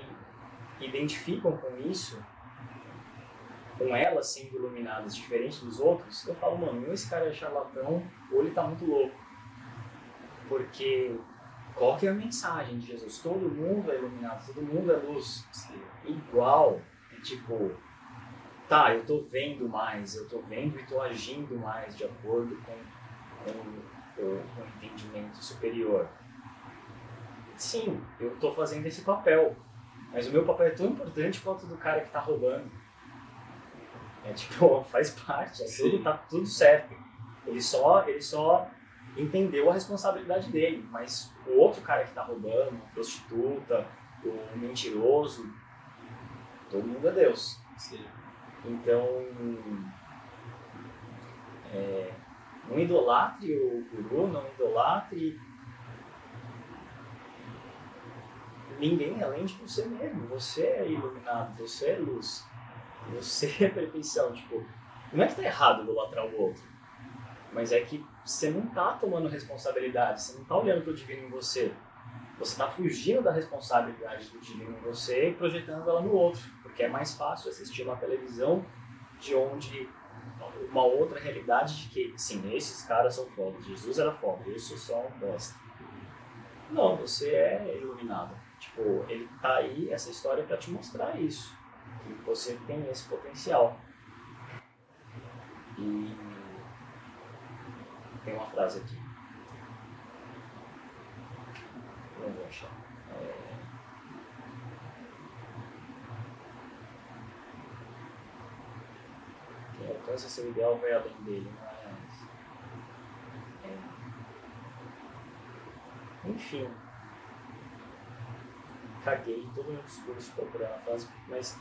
identificam com isso, com elas sendo iluminadas diferente dos outros, eu falo, mano, ou esse cara é charlatão ou ele tá muito louco. Porque qual que é a mensagem de Jesus? Todo mundo é iluminado, todo mundo é luz. Igual, é tipo, tá, eu tô vendo mais, eu tô vendo e tô agindo mais de acordo com o entendimento superior. Sim, eu tô fazendo esse papel, mas o meu papel é tão importante quanto o do cara que tá roubando. É tipo, faz parte, tá tudo certo. Ele só entendeu a responsabilidade dele, mas o outro cara que tá roubando, a prostituta, o mentiroso, todo mundo é Deus. Sim. Então, não idolatre o guru, não idolatre ninguém além de você mesmo. Você é iluminado, você é luz, você é perfeição. Tipo, não é que tá errado idolatrar o outro, mas é que você não tá tomando responsabilidade, você não tá olhando pro divino em você. Você tá fugindo da responsabilidade do divino em você e projetando ela no outro, porque é mais fácil assistir uma televisão de onde uma outra realidade de que, sim, esses caras são foda, Jesus era foda, eu sou só um bosta. Não, você é iluminado. Tipo, ele tá aí, essa história, pra te mostrar isso, que você tem esse potencial. E tem uma frase aqui. Não vou achar. Quem alcança seu ideal vai além dele, mas... Enfim. Caguei todo o meu discurso procurando a frase, mas...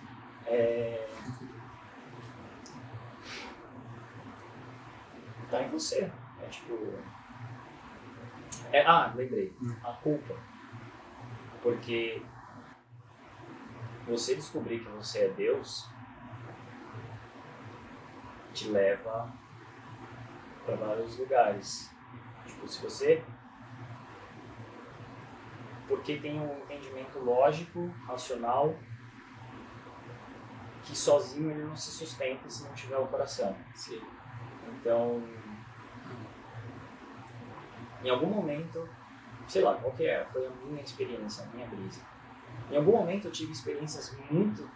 tá em você. É tipo... lembrei. A culpa. Porque você descobrir que você é Deus te leva para vários lugares. Tipo, se você... Porque tem um entendimento lógico, racional, que sozinho ele não se sustenta se não tiver o coração. Sim. Então, em algum momento, sei lá, qual que é, foi a minha experiência, a minha brisa. Em algum momento eu tive experiências muito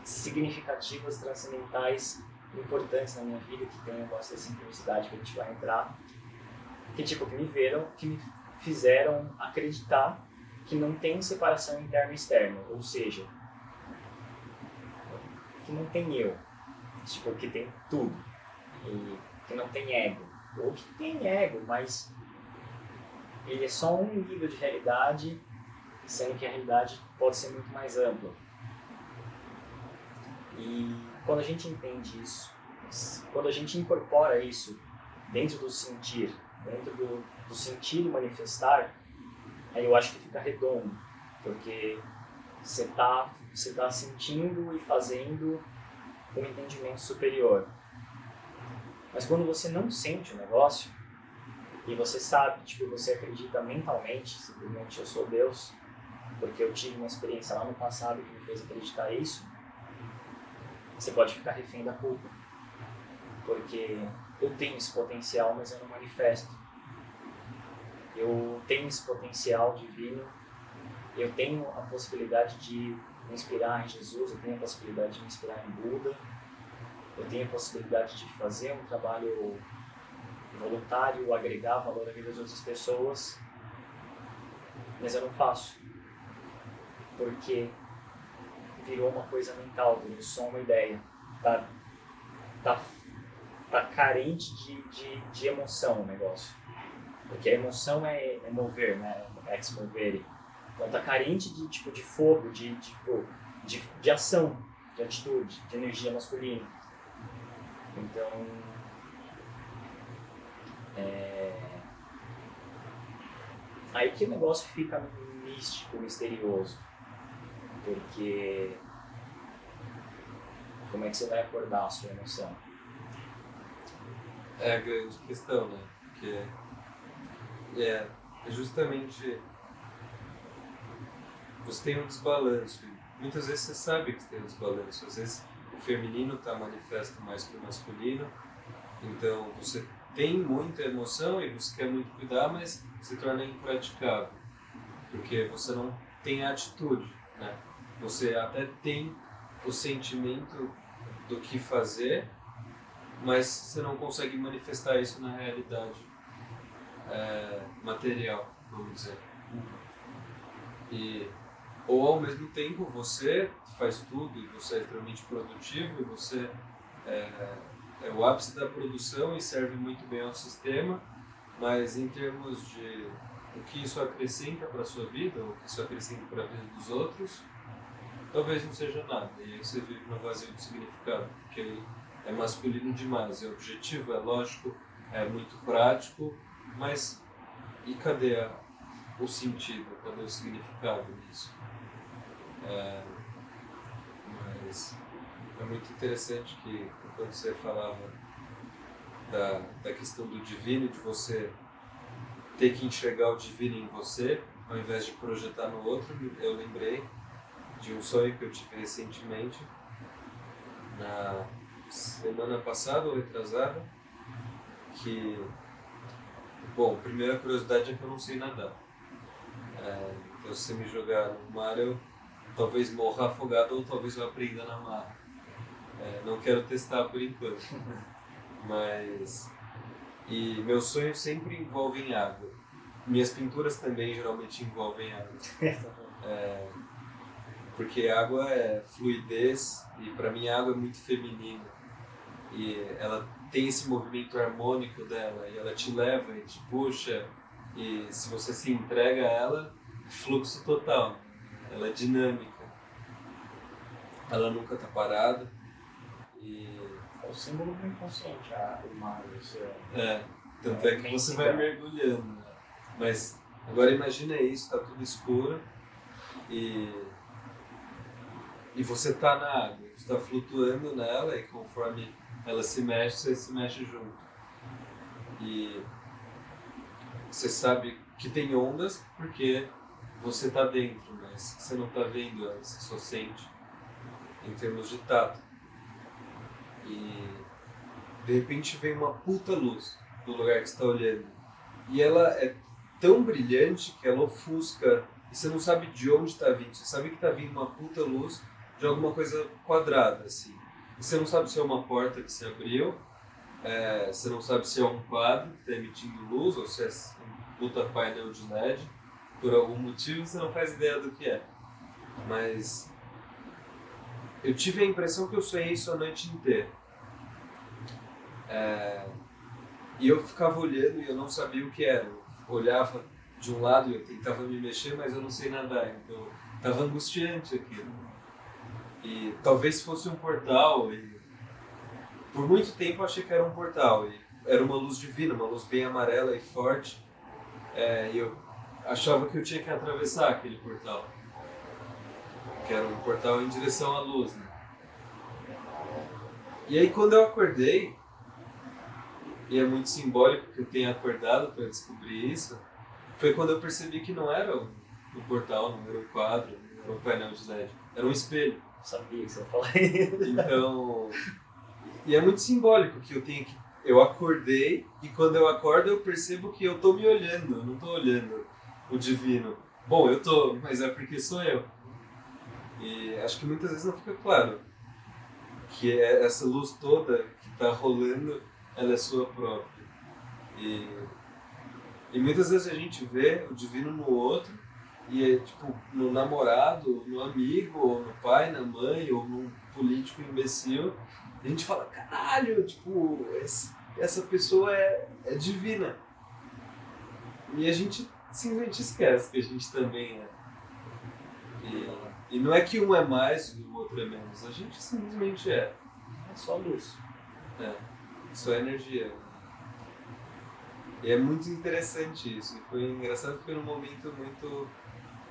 significativas, transcendentais, importantes na minha vida, que tem um negócio de simplicidade que a gente vai entrar, que tipo, que me fizeram acreditar que não tem separação interna e externa, ou seja, que não tem eu, tipo, que tem tudo, e que não tem ego, ou que tem ego, mas ele é só um nível de realidade, sendo que a realidade pode ser muito mais ampla. E quando a gente entende isso, quando a gente incorpora isso dentro do sentir, dentro do sentir e manifestar, aí eu acho que fica redondo, porque você tá sentindo e fazendo um entendimento superior. Mas quando você não sente o negócio, e você sabe, tipo, você acredita mentalmente, simplesmente eu sou Deus, porque eu tive uma experiência lá no passado que me fez acreditar isso, você pode ficar refém da culpa. Porque eu tenho esse potencial, mas eu não manifesto. Eu tenho esse potencial divino, eu tenho a possibilidade de me inspirar em Jesus, eu tenho a possibilidade de me inspirar em Buda, eu tenho a possibilidade de fazer um trabalho voluntário, agregar valor à vida de outras pessoas, mas eu não faço. Porque virou uma coisa mental, virou só uma ideia. Tá, tá, tá carente de emoção o negócio. Porque a emoção é mover, né? É ex movere. Então tá carente de tipo de fogo, de ação, de atitude, de energia masculina. Então aí que o negócio fica místico, misterioso. Porque como é que você vai acordar a sua emoção? É a grande questão, né? Porque é justamente você tem um desbalanço. Muitas vezes você sabe que você tem um desbalanço. Às vezes o feminino está manifesto mais que o masculino. Então você tem muita emoção e você quer muito cuidar, mas se torna impraticável. Porque você não tem a atitude, né? Você até tem o sentimento do que fazer, mas você não consegue manifestar isso na realidade material, vamos dizer. Ou ao mesmo tempo você faz tudo e você é extremamente produtivo e você é o ápice da produção e serve muito bem ao sistema, mas em termos de o que isso acrescenta para a sua vida, ou o que isso acrescenta para a vida dos outros, talvez não seja nada. E aí você vive no vazio de significado, porque aí é masculino demais, é objetivo, é lógico, é muito prático, mas e cadê o sentido, cadê o significado nisso? Mas é muito interessante que quando você falava da questão do divino, de você ter que enxergar o divino em você, ao invés de projetar no outro, eu lembrei de um sonho que eu tive recentemente, na semana passada ou retrasada, que, bom, a primeira curiosidade é que eu não sei nadar. Então se você me jogar no mar, eu talvez morra afogado ou talvez eu aprenda a nadar. Não quero testar por enquanto. Mas... E meus sonhos sempre envolvem água. Minhas pinturas também geralmente envolvem água. Porque água é fluidez e para mim a água é muito feminina. E ela tem esse movimento harmônico dela e ela te leva e te puxa. E se você se entrega a ela, fluxo total. Ela é dinâmica. Ela nunca está parada. É o símbolo do inconsciente, o mar, o oceano. Tanto é que você vai mergulhando. Né? Mas agora imagina isso, está tudo escuro e você está na água, você está flutuando nela e conforme ela se mexe, você se mexe junto. E você sabe que tem ondas porque você está dentro, mas você não está vendo elas, você só sente em termos de tato. E de repente vem uma puta luz do lugar que você está olhando. E ela é tão brilhante que ela ofusca e você não sabe de onde está vindo. Você sabe que está vindo uma puta luz de alguma coisa quadrada, assim. E você não sabe se é uma porta que se abriu, você não sabe se é um quadro que está emitindo luz ou se é um puta painel de LED. Por algum motivo você não faz ideia do que é. Mas eu tive a impressão que eu sonhei isso a noite inteira. E eu ficava olhando e eu não sabia o que era. Eu olhava de um lado e eu tentava me mexer, mas eu não sei nadar. Então estava angustiante aquilo. E talvez fosse um portal. E por muito tempo eu achei que era um portal. E era uma luz divina, uma luz bem amarela e forte. E eu achava que eu tinha que atravessar aquele portal. Que era um portal em direção à luz. Né? E aí quando eu acordei, e é muito simbólico que eu tenha acordado para descobrir isso, foi quando eu percebi que não era um portal, não era um quadro, não era um painel de LED, era um espelho. Eu sabia que você ia falar isso. Então, e é muito simbólico que eu acordei e quando eu acordo eu percebo que eu tô me olhando, eu não tô olhando o divino. Bom, eu tô, mas é porque sou eu. E acho que muitas vezes não fica claro que essa luz toda que tá rolando, ela é sua própria. E muitas vezes a gente vê o divino no outro E é tipo, no namorado, no amigo, ou no pai, na mãe, ou num político imbecil, a gente fala, caralho, tipo, essa pessoa é divina. E a gente simplesmente esquece que a gente também é. E não é que um é mais e o outro é menos, a gente simplesmente é. É só luz. É, só é energia. E é muito interessante isso. E foi engraçado que foi num momento muito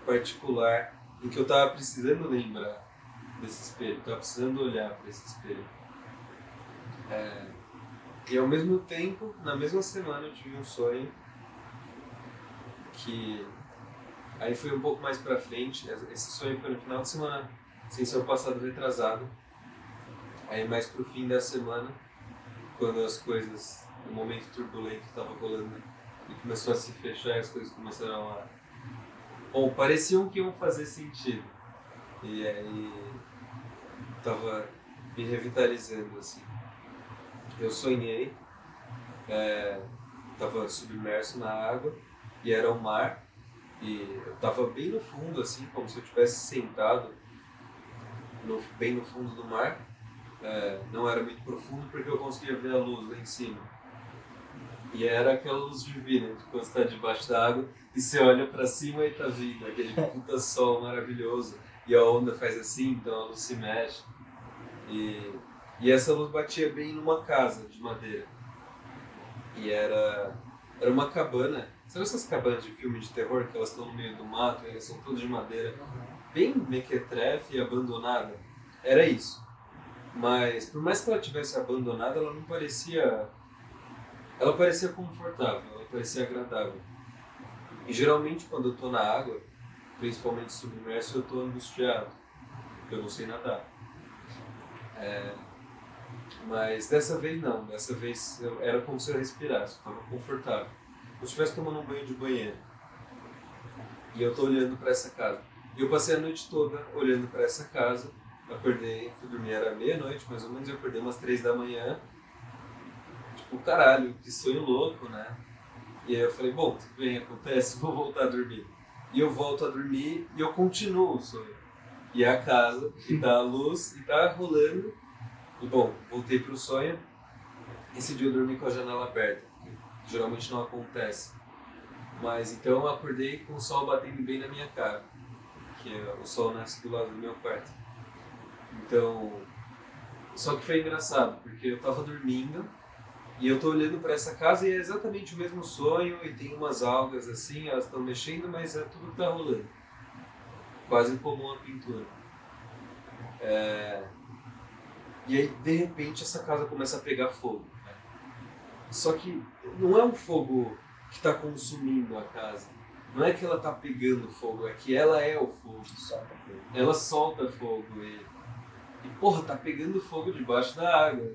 particular em que eu tava precisando lembrar desse espelho, tava precisando olhar para esse espelho. E ao mesmo tempo, na mesma semana, eu tive um sonho que aí foi um pouco mais pra frente. Esse sonho foi no final de semana, sem ser o passado retrasado. Aí mais pro fim da semana, quando as coisas, o momento turbulento estava rolando e começou a se fechar e as coisas começaram a... Bom, pareciam que iam fazer sentido. E aí tava me revitalizando, assim. Eu sonhei, tava submerso na água e era o mar. E eu tava bem no fundo, assim, como se eu tivesse sentado bem no fundo do mar. Não era muito profundo porque eu conseguia ver a luz lá em cima. E era aquela luz divina, de quando você tá debaixo da água e você olha pra cima e tá vindo aquele puta sol maravilhoso. E a onda faz assim, então a luz se mexe. E essa luz batia bem numa casa de madeira. E era uma cabana. Sabe essas cabanas de filme de terror que elas estão no meio do mato e elas são todas de madeira? Bem mequetrefe e abandonada. Era isso. Mas por mais que ela tivesse abandonada, ela não parecia... Ela parecia confortável, ela parecia agradável. E geralmente quando eu tô na água, principalmente submerso, eu tô angustiado, porque eu não sei nadar. Mas dessa vez não, dessa vez era como se eu respirasse, eu estava confortável. Como se eu estivesse tomando um banho de banheiro. E eu tô olhando para essa casa. E eu passei a noite toda olhando para essa casa. Acordei, fui dormir, era meia-noite mais ou menos, eu acordei umas 3 da manhã. Tipo, caralho, que sonho louco, né? E aí eu falei, bom, tudo bem, acontece, vou voltar a dormir. E eu volto a dormir e eu continuo o sonho. E é a casa, e tá a luz, e tá rolando. E bom, voltei pro sonho. Esse dia eu dormi com a janela aberta, que geralmente não acontece. Mas então eu acordei com o sol batendo bem na minha cara, que o sol nasce do lado do meu quarto. Então, só que foi engraçado, porque eu tava dormindo e eu tô olhando para essa casa e é exatamente o mesmo sonho e tem umas algas assim, elas estão mexendo, mas é tudo que tá rolando. Quase como uma pintura. E aí, de repente, essa casa começa a pegar fogo. Só que não é um fogo que está consumindo a casa. Não é que ela está pegando fogo, é que ela é o fogo. Solta fogo. Ela solta fogo e porra, tá pegando fogo debaixo da água.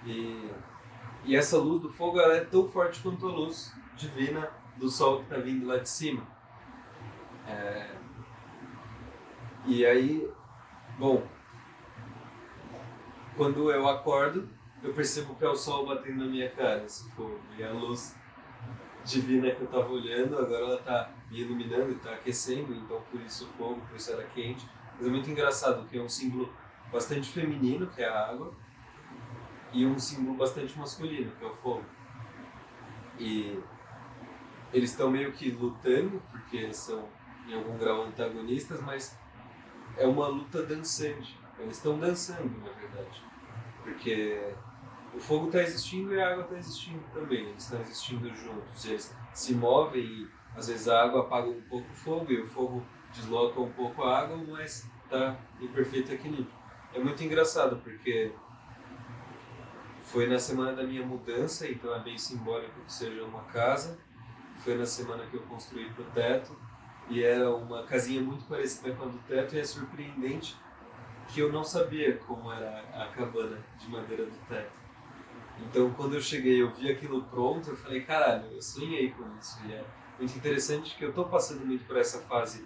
E essa luz do fogo ela é tão forte quanto a luz divina do sol que está vindo lá de cima. E aí, bom, quando eu acordo, eu percebo que é o sol batendo na minha cara, esse fogo. E a luz divina que eu estava olhando, agora ela está me iluminando e está aquecendo, então por isso o fogo, por isso era quente. Mas é muito engraçado que é um símbolo bastante feminino, que é a água, e um símbolo bastante masculino, que é o fogo. E eles estão meio que lutando, porque são em algum grau antagonistas, mas é uma luta dançante. Eles estão dançando, na verdade. Porque o fogo está existindo e a água está existindo também. Eles estão existindo juntos. Eles se movem e às vezes a água apaga um pouco o fogo e o fogo desloca um pouco a água, mas está em perfeito equilíbrio. É muito engraçado porque foi na semana da minha mudança, então é bem simbólico que seja uma casa. Foi na semana que eu construí pro teto e era uma casinha muito parecida com a do teto e é surpreendente que eu não sabia como era a cabana de madeira do teto. Então quando eu cheguei eu vi aquilo pronto, eu falei, caralho, eu sonhei com isso. E é muito interessante que eu tô passando muito por essa fase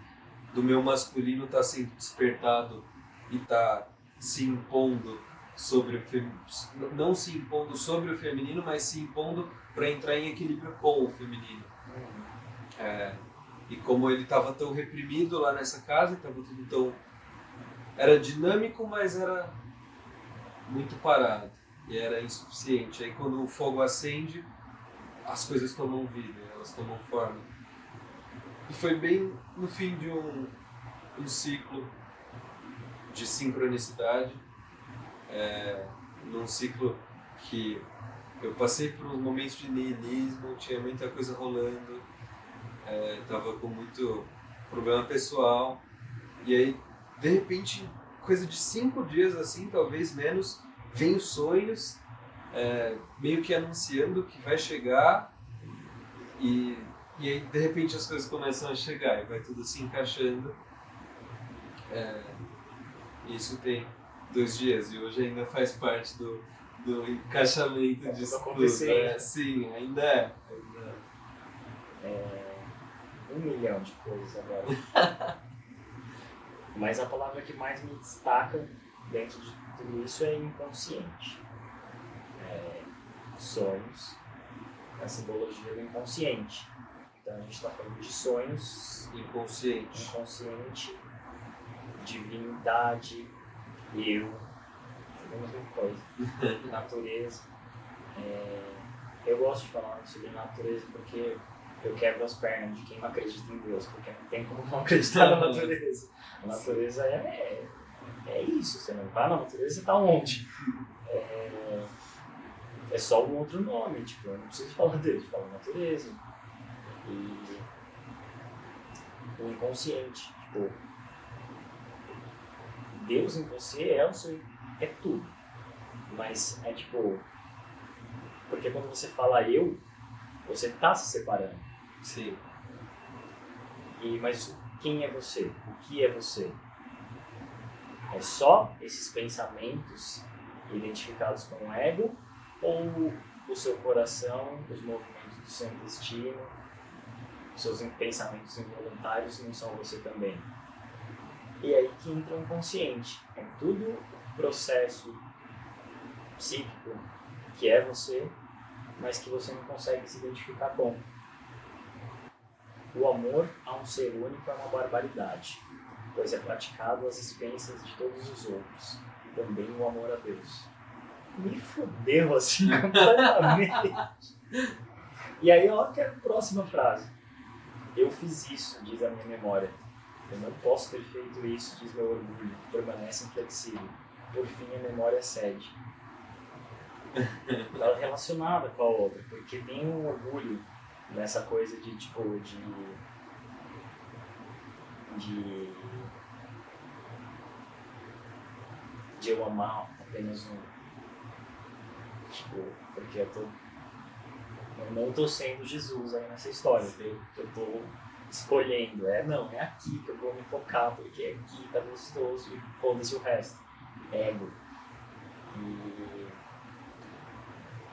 do meu masculino estar sendo despertado e tá se impondo sobre o não se impondo sobre o feminino, mas se impondo para entrar em equilíbrio com o feminino. E como ele estava tão reprimido lá nessa casa, estava tudo tão... Era dinâmico, mas era muito parado. E era insuficiente. Aí quando o fogo acende, as coisas tomam vida, elas tomam forma. E foi bem no fim de um ciclo de sincronicidade, num ciclo que eu passei por uns momentos de niilismo, tinha muita coisa rolando, tava com muito problema pessoal, e aí, de repente, coisa de 5 dias assim, talvez menos, vem os sonhos, meio que anunciando que vai chegar, e aí, de repente, as coisas começam a chegar, e vai tudo se encaixando. Isso tem 2 dias, e hoje ainda faz parte do encaixamento disso tudo. Sim, ainda é. 1 milhão de coisas agora. Mas a palavra que mais me destaca dentro de tudo isso é inconsciente. Sonhos, a simbologia do inconsciente. Então a gente está falando de sonhos, inconsciente, divindade, eu, a mesma coisa, natureza. Eu gosto de falar sobre natureza porque eu quebro as pernas de quem não acredita em Deus, porque não tem como não acreditar na natureza. A natureza é isso, você não vai na natureza, você está onde? É só um outro nome, tipo, eu não preciso falar Deus, eu falo natureza. E o inconsciente, tipo, Deus em você é tudo, mas é tipo, porque quando você fala eu, você está se separando. Sim. Mas quem é você? O que é você? É só esses pensamentos identificados com o ego, ou o seu coração, os movimentos do seu intestino, os seus pensamentos involuntários não são você também? E aí que entra o inconsciente. É tudo processo psíquico que é você, mas que você não consegue se identificar com. O amor a um ser único é uma barbaridade, pois é praticado às expensas de todos os outros, e também o amor a Deus. Me fudeu assim completamente. E aí, olha que é a próxima frase. Eu fiz isso, diz a minha memória. Eu não posso ter feito isso, diz meu orgulho, que permanece inflexível. Por fim, a memória cede. Está relacionada com a outra, porque tem um orgulho nessa coisa de, tipo, de eu amar apenas um. Tipo, porque eu não tô sendo Jesus aí nessa história, eu tô escolhendo, não, é aqui que eu vou me focar, porque aqui tá gostoso e foda-se o resto. Ego. E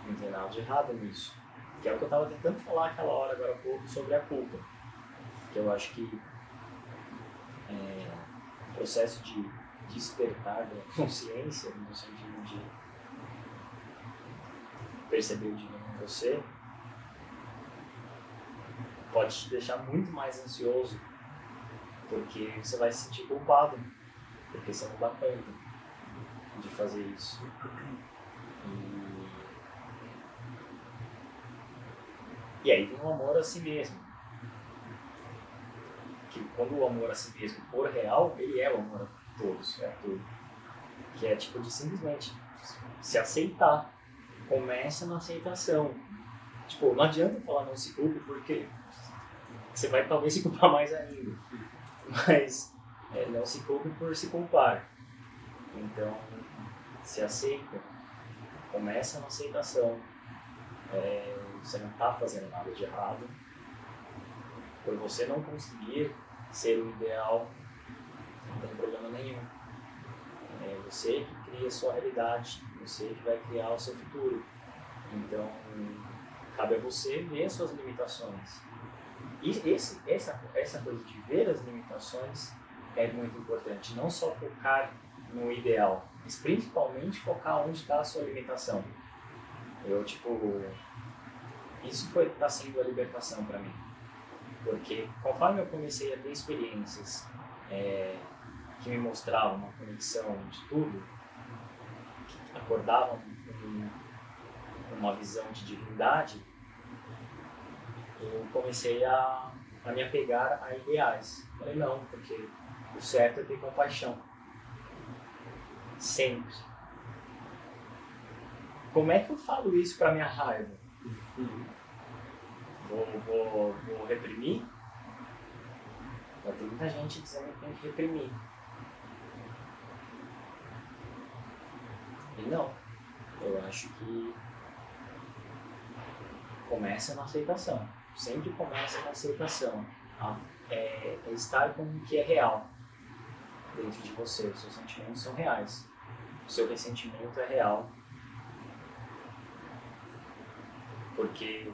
não tem nada de errado nisso. Que é o que eu tava tentando falar aquela hora, agora há pouco, sobre a culpa. Que eu acho que o processo de despertar da consciência, no sentido de perceber o divino em você, pode te deixar muito mais ansioso, porque você vai se sentir culpado, porque você não dá conta de fazer isso. E aí tem o amor a si mesmo, que quando o amor a si mesmo for real, ele é o amor a todos, é a tudo. Que é tipo de simplesmente se aceitar. Começa na aceitação. Tipo, não adianta falar não se culpe, porque você vai talvez se culpar mais ainda. Mas não se culpe por se culpar. Então, se aceita. Começa na aceitação. Você não está fazendo nada de errado. Por você não conseguir ser o ideal, não tem problema nenhum. É você que cria a sua realidade, você que vai criar o seu futuro. Então, cabe a você ver as suas limitações. E essa coisa de ver as limitações é muito importante. Não só focar no ideal, mas principalmente focar onde está a sua limitação. Isso está sendo a libertação para mim. Porque Porque conforme eu comecei a ter experiências que me mostravam uma conexão de tudo, que acordavam uma visão de divindade, eu comecei a me apegar a ideais. Falei, não, porque o certo é ter compaixão. Sempre. Como é que eu falo isso para minha raiva? Vou reprimir? Vai ter muita gente dizendo que tem que reprimir. E não. Eu acho que começa na aceitação. Sempre começa na aceitação. É estar com o que é real dentro de você. Os seus sentimentos são reais. O seu ressentimento é real. Porque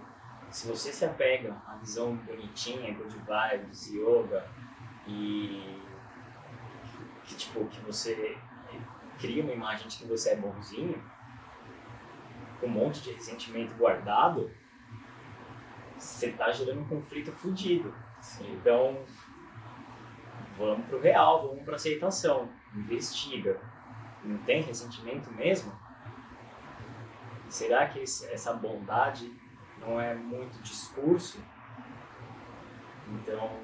se você se apega à visão bonitinha, good vibes, yoga, e que você cria uma imagem de que você é bonzinho, com um monte de ressentimento guardado, você está gerando um conflito fodido. Então, vamos pro real, vamos pra aceitação. Investiga. Não tem ressentimento mesmo? Será que essa bondade não é muito discurso? Então,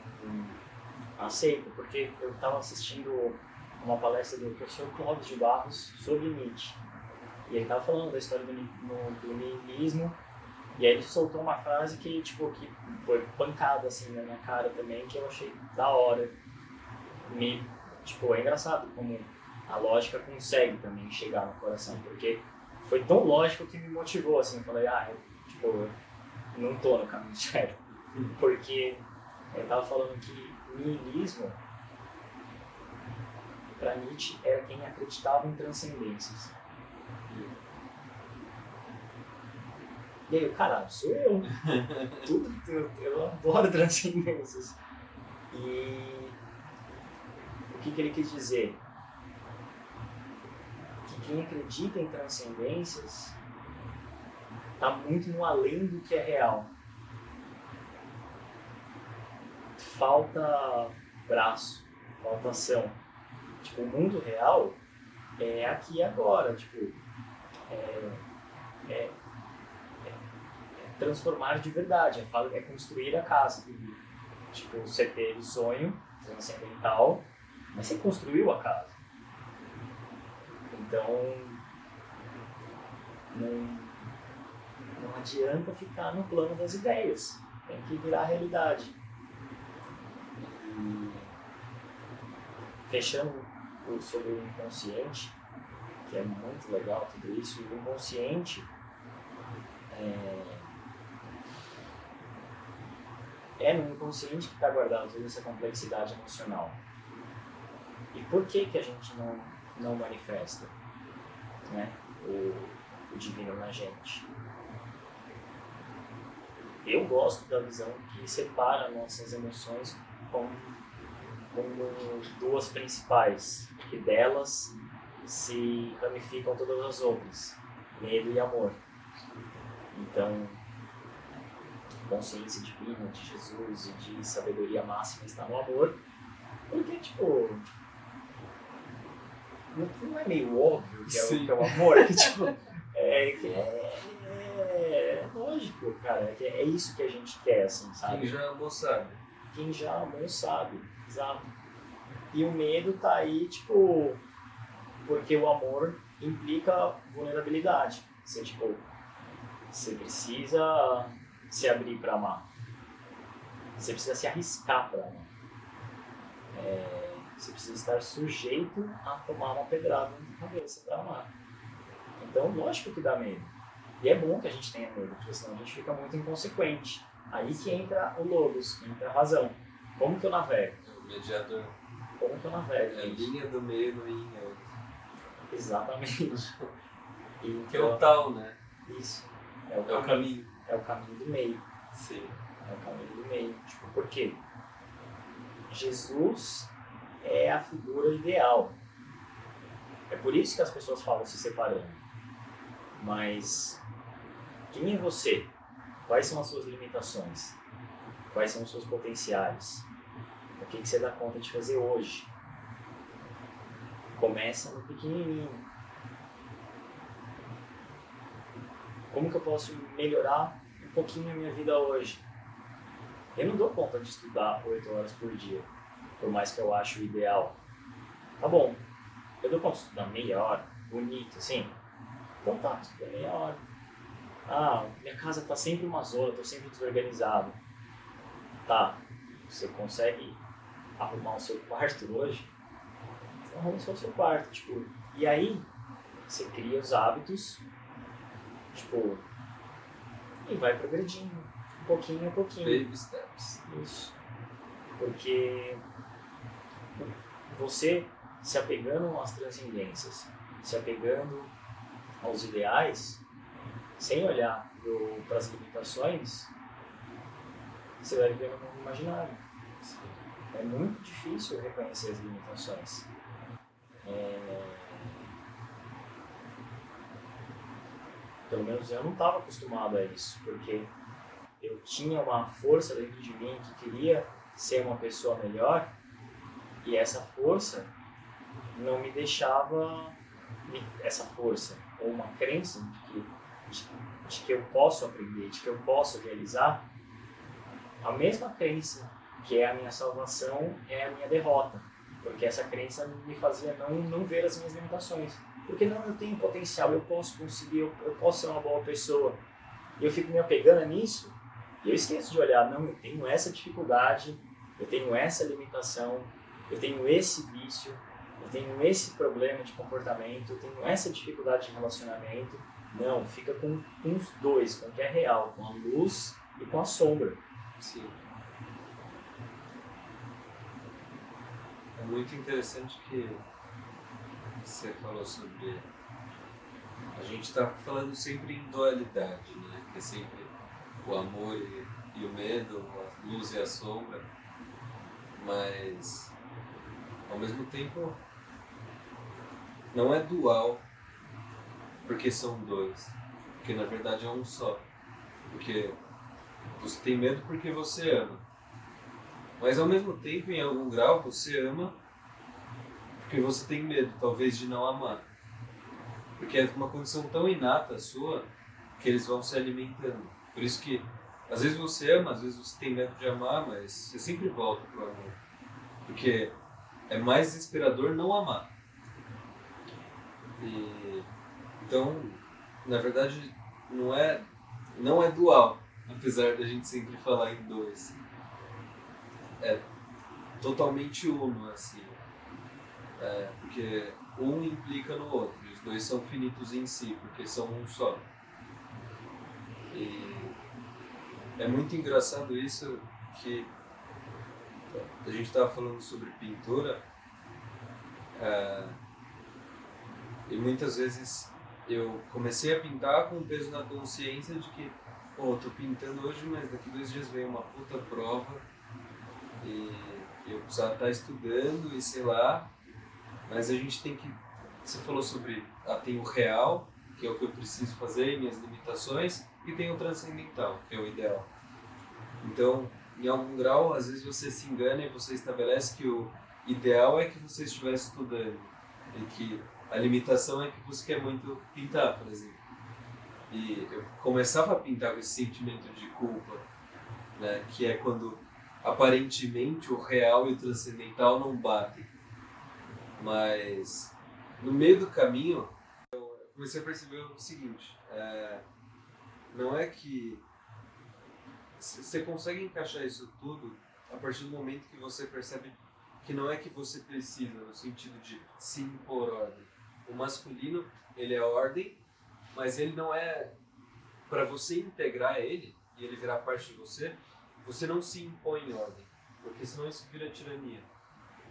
aceito, porque eu estava assistindo uma palestra do professor Clóvis de Barros sobre Nietzsche. E ele estava falando da história do niilismo, e aí ele soltou uma frase que foi pancada assim na minha cara também, que eu achei da hora. É engraçado como a lógica consegue também chegar no coração, porque foi tão lógico que me motivou, assim, eu falei, eu não tô no caminho certo, porque eu tava falando que niilismo, para Nietzsche, era quem acreditava em transcendências. E aí, caralho, sou eu. Eu adoro transcendências. E o que ele quis dizer? Que quem acredita em transcendências está muito no além do que é real. Falta braço, falta ação. O mundo real é aqui e agora. É transformar de verdade, é construir a casa. Você teve sonho transcendental, mas você construiu a casa. Então, não adianta ficar no plano das ideias, tem que virar realidade. E fechando sobre o inconsciente, que é muito legal tudo isso, o inconsciente é no inconsciente que está guardada toda essa complexidade emocional. E por que a gente não manifesta, né, o divino na gente? Eu gosto da visão que separa nossas emoções como duas principais, que delas se ramificam todas as outras, medo e amor. Então, consciência divina de Jesus e de sabedoria máxima está no amor, porque, não é meio óbvio que é o amor? É lógico, cara, é isso que a gente quer, assim, sabe? Quem já amou sabe. Quem já amou sabe, exato. E o medo tá aí, porque o amor implica vulnerabilidade. Você precisa se abrir para amar. Você precisa se arriscar para amar. Você precisa estar sujeito a tomar uma pedrada na cabeça para amar. Então, lógico que dá medo. E é bom que a gente tenha medo, porque senão a gente fica muito inconsequente. Aí que entra o logos, entra a razão. Como que eu navego? O mediador. Como que eu navego? É a linha do meio no yin. Exatamente. Então, que é o tal, né? Isso. É o caminho. É o caminho do meio. Sim. É o caminho do meio. Por quê? Jesus é a figura ideal. É por isso que as pessoas falam se separando. Mas quem é você? Quais são as suas limitações? Quais são os seus potenciais? O que você dá conta de fazer hoje? Começa no pequenininho. Como que eu posso melhorar um pouquinho a minha vida hoje? Eu não dou conta de estudar 8 horas por dia, por mais que eu ache o ideal. Tá bom, eu dou conta de estudar meia hora, bonito, assim. Então tá, estuda meia hora. Ah, minha casa tá sempre uma zona, tô sempre desorganizado. Tá, você consegue arrumar o seu quarto hoje? Então arruma só o seu quarto, tipo. E aí, você cria os hábitos, tipo, e vai progredindo, pouquinho a pouquinho. Baby steps. Isso. Porque você se apegando às transcendências, se apegando aos ideais, sem olhar para as limitações, você vai viver no mundo imaginário. É muito difícil reconhecer as limitações. Pelo menos eu não estava acostumado a isso, porque eu tinha uma força dentro de mim que queria ser uma pessoa melhor, e essa força não me deixava, essa força, ou uma crença de que eu posso aprender, de que eu posso realizar, a mesma crença que é a minha salvação é a minha derrota, porque essa crença me fazia não ver as minhas limitações. Porque não, eu tenho potencial, eu posso conseguir, eu posso ser uma boa pessoa. E eu fico me apegando nisso, e eu esqueço de olhar, não, eu tenho essa dificuldade, eu tenho essa limitação, eu tenho esse vício, eu tenho esse problema de comportamento, eu tenho essa dificuldade de relacionamento. Não, fica com os dois, com o que é real, com a luz e com a sombra. Sim. É muito interessante que você falou sobre... A gente está falando sempre em dualidade, né? Que é sempre o amor e o medo, a luz e a sombra. Mas, ao mesmo tempo, não é dual porque são dois. Porque, na verdade, é um só. Porque você tem medo porque você ama. Mas, ao mesmo tempo, em algum grau, você ama porque você tem medo, talvez, de não amar. Porque é uma condição tão inata sua que eles vão se alimentando. Por isso que, às vezes você ama, às vezes você tem medo de amar, mas você sempre volta pro amor. Porque é mais desesperador não amar. Então, na verdade, não é dual, apesar da gente sempre falar em dois. É totalmente uno, assim. Porque um implica no outro, e os dois são finitos em si, porque são um só. E é muito engraçado isso, que a gente estava falando sobre pintura, e muitas vezes eu comecei a pintar com o peso na consciência de que, pô, eu tô pintando hoje, mas daqui 2 dias vem uma puta prova, e eu precisava estar estudando e sei lá. Mas a gente tem que... Você falou sobre... tem o real, que é o que eu preciso fazer, minhas limitações, e tem o transcendental, que é o ideal. Então, em algum grau, às vezes você se engana e você estabelece que o ideal é que você estivesse estudando, e que a limitação é que você quer muito pintar, por exemplo. E eu começava a pintar com esse sentimento de culpa, né, que é quando aparentemente o real e o transcendental não batem. Mas no meio do caminho eu comecei a perceber o seguinte, não é que você consegue encaixar isso tudo a partir do momento que você percebe que não é que você precisa, no sentido de se impor ordem. O masculino, ele é ordem, mas ele não é para você integrar ele e ele virar parte de você, você não se impõe em ordem, porque senão isso vira tirania.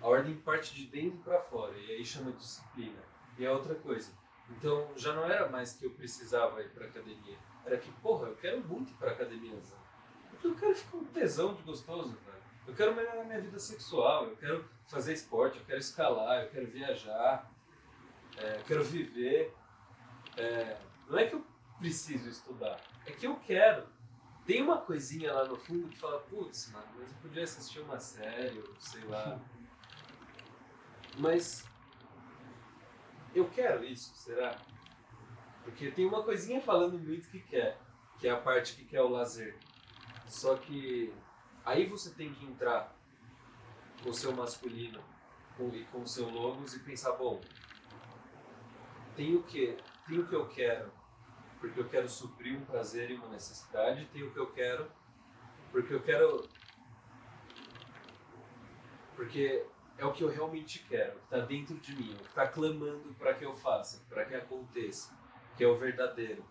A ordem parte de dentro para fora, e aí chama de disciplina. E é outra coisa. Então, já não era mais que eu precisava ir para academia. Era que, porra, eu quero muito ir para academia. Porque eu quero ficar um tesão de gostoso, velho. Eu quero melhorar minha vida sexual, eu quero fazer esporte, eu quero escalar, eu quero viajar, eu quero viver. Não é que eu preciso estudar, é que eu quero. Tem uma coisinha lá no fundo que fala, putz, mano, mas eu podia assistir uma série, ou sei lá. Mas eu quero isso, será? Porque tem uma coisinha falando muito que é a parte que quer o lazer. Só que aí você tem que entrar com o seu masculino e com o seu logos e pensar, bom, tem o que eu quero, porque eu quero suprir um prazer e uma necessidade, tem o que eu quero, porque é o que eu realmente quero, que está dentro de mim, o que está clamando para que eu faça, para que aconteça, que é o verdadeiro.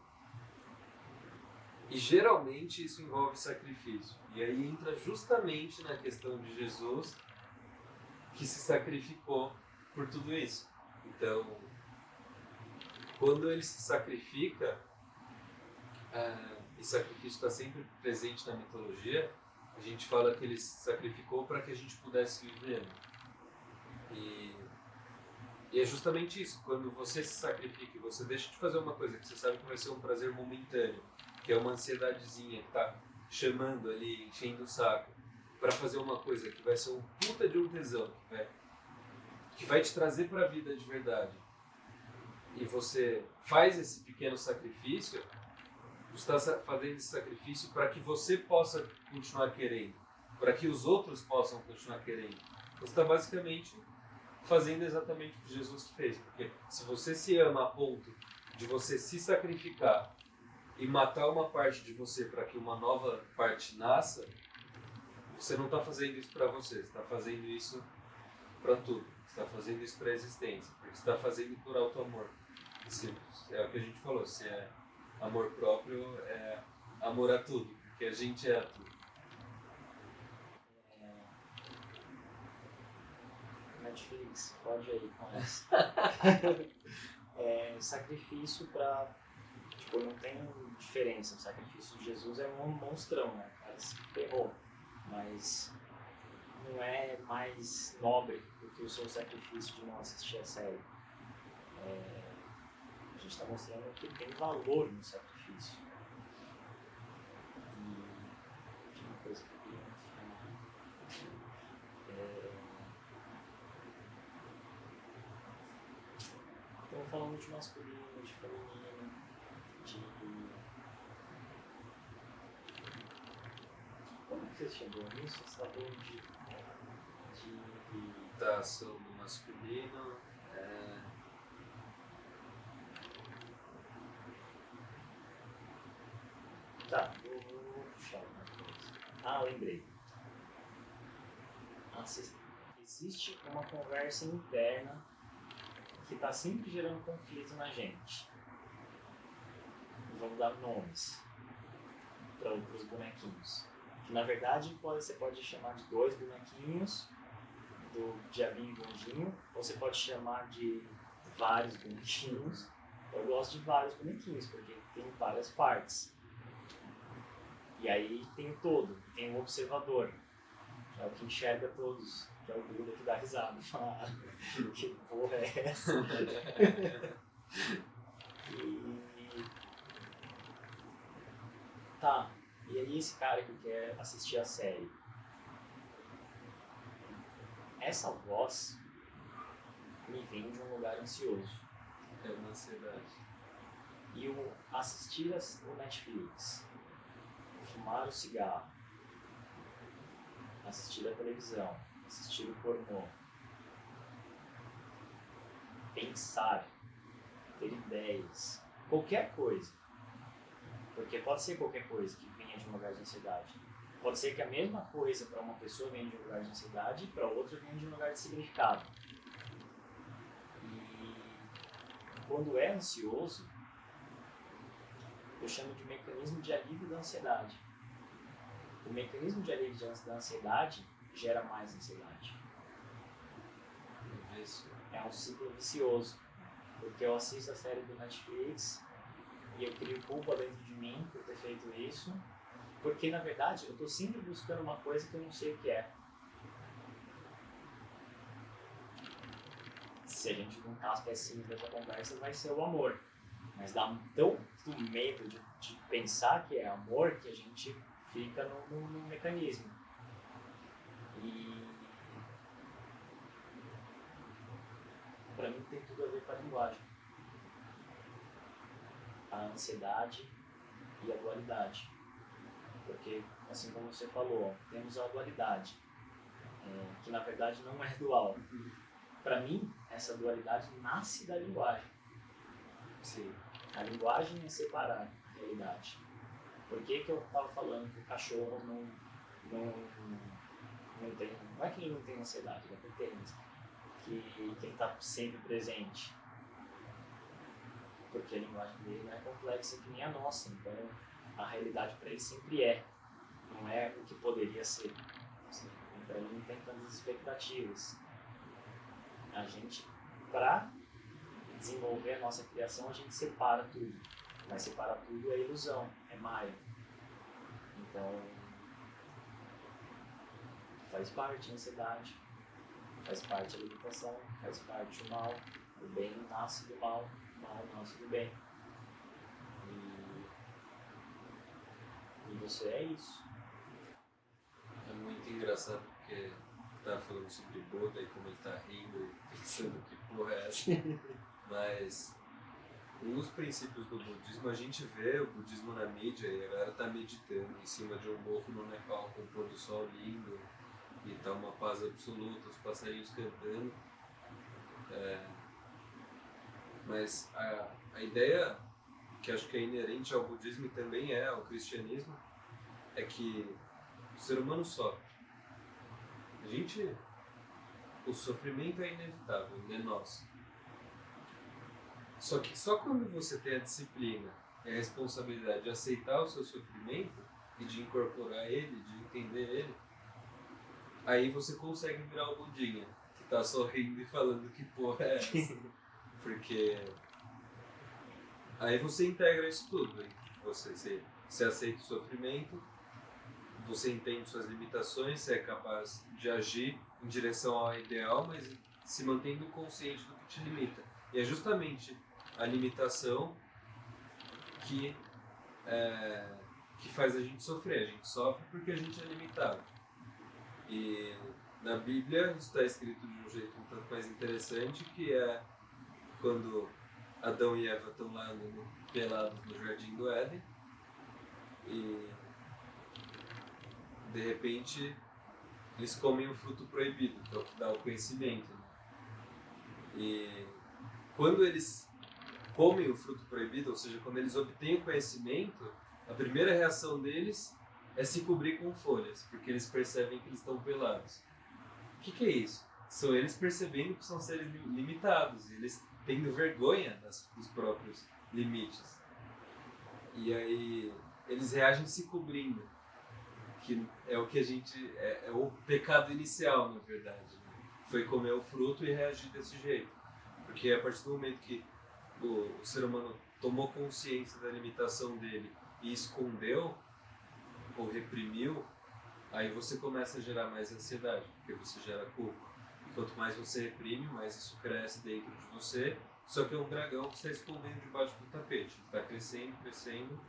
E geralmente isso envolve sacrifício. E aí entra justamente na questão de Jesus, que se sacrificou por tudo isso. Então, quando ele se sacrifica, e sacrifício está sempre presente na mitologia, a gente fala que ele se sacrificou para que a gente pudesse viver. E é justamente isso, quando você se sacrifica e você deixa de fazer uma coisa que você sabe que vai ser um prazer momentâneo, que é uma ansiedadezinha que está chamando ali, enchendo o saco, para fazer uma coisa que vai ser um puta de um tesão, que vai te trazer para a vida de verdade, e você faz esse pequeno sacrifício, você está fazendo esse sacrifício para que você possa continuar querendo, para que os outros possam continuar querendo. Você está basicamente fazendo exatamente o que Jesus fez, porque se você se ama a ponto de você se sacrificar e matar uma parte de você para que uma nova parte nasça, você não está fazendo isso para você está fazendo isso para tudo, você está fazendo isso para a existência, porque você está fazendo por auto amor. É o que a gente falou, se é amor próprio, é amor a tudo, porque a gente é a tudo. Netflix, pode ir com essa. Sacrifício pra. Tipo, não tem diferença. O sacrifício de Jesus é um monstrão, né? O cara se ferrou. Mas não é mais nobre do que o seu sacrifício de não assistir a série. A gente está mostrando que tem valor no sacrifício. E tinha uma coisa que eu queria mencionar. Estamos falando de masculino, de feminino, de... Como que você chegou nisso? Você está falando de Da ação do masculino, Tá, vou puxar uma coisa. Lembrei. Existe uma conversa interna que está sempre gerando conflito na gente. Vamos dar nomes para os bonequinhos. Que na verdade você pode chamar de dois bonequinhos, do Diabinho e Bondinho, ou você pode chamar de vários bonequinhos. Eu gosto de vários bonequinhos, porque tem várias partes. E aí tem o todo, tem o observador, que é o que enxerga todos, que é o Buda que dá risada. Fala, que porra é essa? Tá, e aí esse cara que quer assistir a série, essa voz me vem de um lugar ansioso. É uma ansiedade. E o assistir o Netflix, fumar o cigarro, assistir a televisão, assistir o pornô, pensar, ter ideias, qualquer coisa. Porque pode ser qualquer coisa que venha de um lugar de ansiedade. Pode ser que a mesma coisa para uma pessoa venha de um lugar de ansiedade e para outra venha de um lugar de significado. E quando é ansioso, eu chamo de mecanismo de alívio da ansiedade. O mecanismo de alívio da ansiedade gera mais ansiedade. É um ciclo vicioso. Porque eu assisto a série do Netflix e eu crio culpa dentro de mim por ter feito isso, porque na verdade eu estou sempre buscando uma coisa que eu não sei o que é. Se a gente juntar as pecinhas dessa conversa, vai ser o amor. Mas dá tanto medo de pensar que é amor que a gente fica no mecanismo. E para mim tem tudo a ver com a linguagem. A ansiedade e a dualidade. Porque, assim como você falou, temos a dualidade, que na verdade não é dual. Para mim, essa dualidade nasce da linguagem. Sim. A linguagem é separar a realidade. Por que eu estava falando que o cachorro não tem... Não é que ele não tem ansiedade, ele tem que ele está sempre presente. Porque a linguagem dele não é complexa que nem a nossa, então a realidade para ele sempre não é o que poderia ser. Então ele não tem tantas expectativas. A gente, para desenvolver a nossa criação, a gente separa tudo. Mas separar tudo é ilusão, é maia. Então faz parte a ansiedade, faz parte a limitação, faz parte o mal. O bem nasce do mal, o mal nasce do bem. E você é isso. É muito engraçado porque tá falando sobre Buda e como ele tá rindo e pensando que porra é essa. Mas um dos princípios do budismo, a gente vê o budismo na mídia e a galera tá meditando em cima de um morro no Nepal com um pôr do sol lindo e tá uma paz absoluta, os passarinhos cantando. Mas a ideia que acho que é inerente ao budismo e também ao cristianismo é que o ser humano sofre. O sofrimento é inevitável, ele é nosso. Só que só quando você tem a disciplina e a responsabilidade de aceitar o seu sofrimento e de incorporar ele, de entender ele, aí você consegue virar o Budinha, que tá sorrindo e falando que porra é essa. Porque aí você integra isso tudo, hein? Você aceita o sofrimento, você entende suas limitações, você é capaz de agir em direção ao ideal, mas se mantendo consciente do que te limita. E é justamente a limitação que faz a gente sofrer. A gente sofre porque a gente é limitado. E na Bíblia isso está escrito de um jeito um tanto mais interessante, que é quando Adão e Eva estão lá pelados no Jardim do Éden e de repente eles comem o fruto proibido, que é o que dá o conhecimento. E quando eles comem o fruto proibido, ou seja, quando eles obtêm o conhecimento, a primeira reação deles é se cobrir com folhas, porque eles percebem que eles estão pelados. O que é isso? São eles percebendo que são seres limitados, eles tendo vergonha dos próprios limites. E aí eles reagem se cobrindo, que é o que a gente... é o pecado inicial, na verdade. Foi comer o fruto e reagir desse jeito. Porque a partir do momento que o ser humano tomou consciência da limitação dele e escondeu ou reprimiu, aí você começa a gerar mais ansiedade, porque você gera culpa. E quanto mais você reprime, mais isso cresce dentro de você, só que é um dragão que está escondendo debaixo do tapete. Ele está crescendo, crescendo,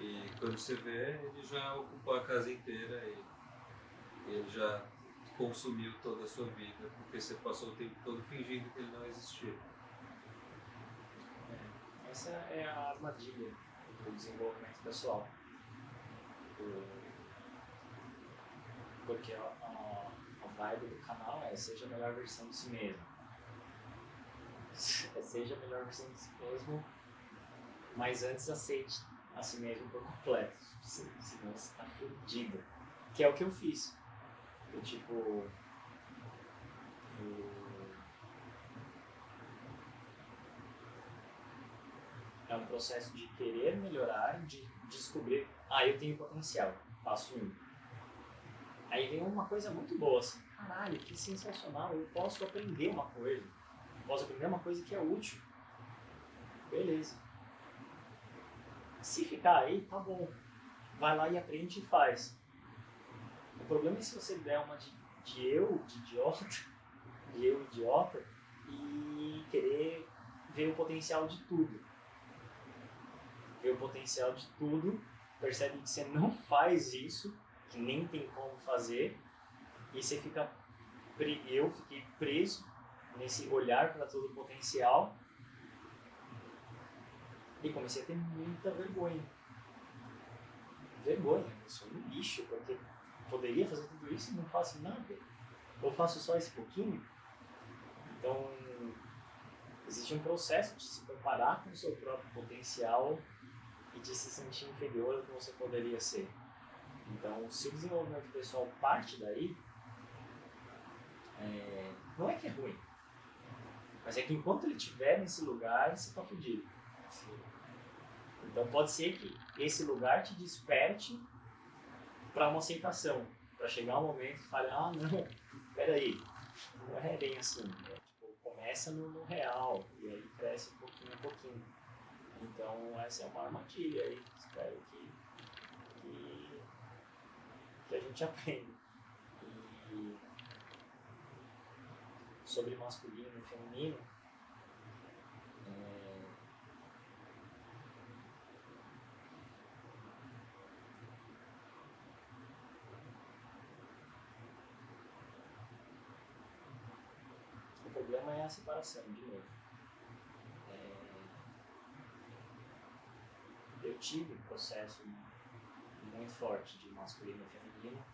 e quando você vê, ele já ocupou a casa inteira e ele já consumiu toda a sua vida, porque você passou o tempo todo fingindo que ele não existia. Essa é a armadilha do desenvolvimento pessoal. Porque a vibe do canal é seja a melhor versão de si mesmo. Seja a melhor versão de si mesmo, mas antes aceite a si mesmo por completo, senão você está fudido. Que é o que eu fiz. É um processo de querer melhorar, de descobrir, eu tenho potencial, passo 1. Aí vem uma coisa muito boa, assim, caralho, que sensacional, eu posso aprender uma coisa que é útil. Beleza. Se ficar aí, tá bom. Vai lá e aprende e faz. O problema é se você der uma de idiota, e querer ver o potencial de tudo. vê o potencial de tudo, percebe que você não faz isso, que nem tem como fazer, e você fica eu fiquei preso nesse olhar para todo o potencial e comecei a ter muita vergonha. Eu sou um lixo, porque poderia fazer tudo isso e não faço nada. Ou faço só esse pouquinho. Então, existe um processo de se comparar com o seu próprio potencial e de se sentir inferior ao que você poderia ser. Então, se o desenvolvimento pessoal parte daí, não é que é ruim, mas é que enquanto ele estiver nesse lugar, você está fudido. Então pode ser que esse lugar te desperte para uma aceitação, para chegar um momento e falar, não, peraí, não é bem assim, começa no real e aí cresce pouquinho a pouquinho. Então essa é uma armadilha aí, espero que a gente aprenda. E sobre masculino e feminino, o problema é a separação, de novo. Eu tive um processo muito forte de masculino e feminino.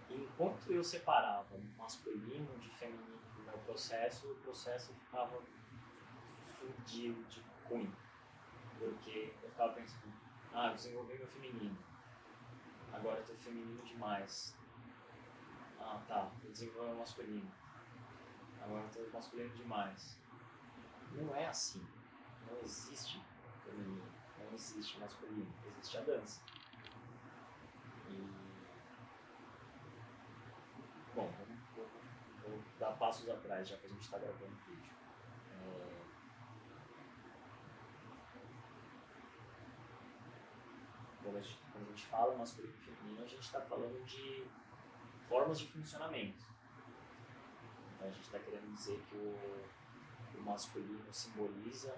Enquanto eu separava masculino de feminino no meu processo, o processo ficava fudido de ruim. Porque eu ficava pensando, eu desenvolvi meu feminino, agora eu tô feminino demais. Eu desenvolvi meu masculino, agora eu tô masculino demais. Não é assim. Não existe feminino, não existe masculino, existe a dança. Bom, vou dar passos atrás, já que a gente está gravando o vídeo. Quando a gente fala masculino e feminino, a gente está falando de formas de funcionamento. Então a gente está querendo dizer que o masculino simboliza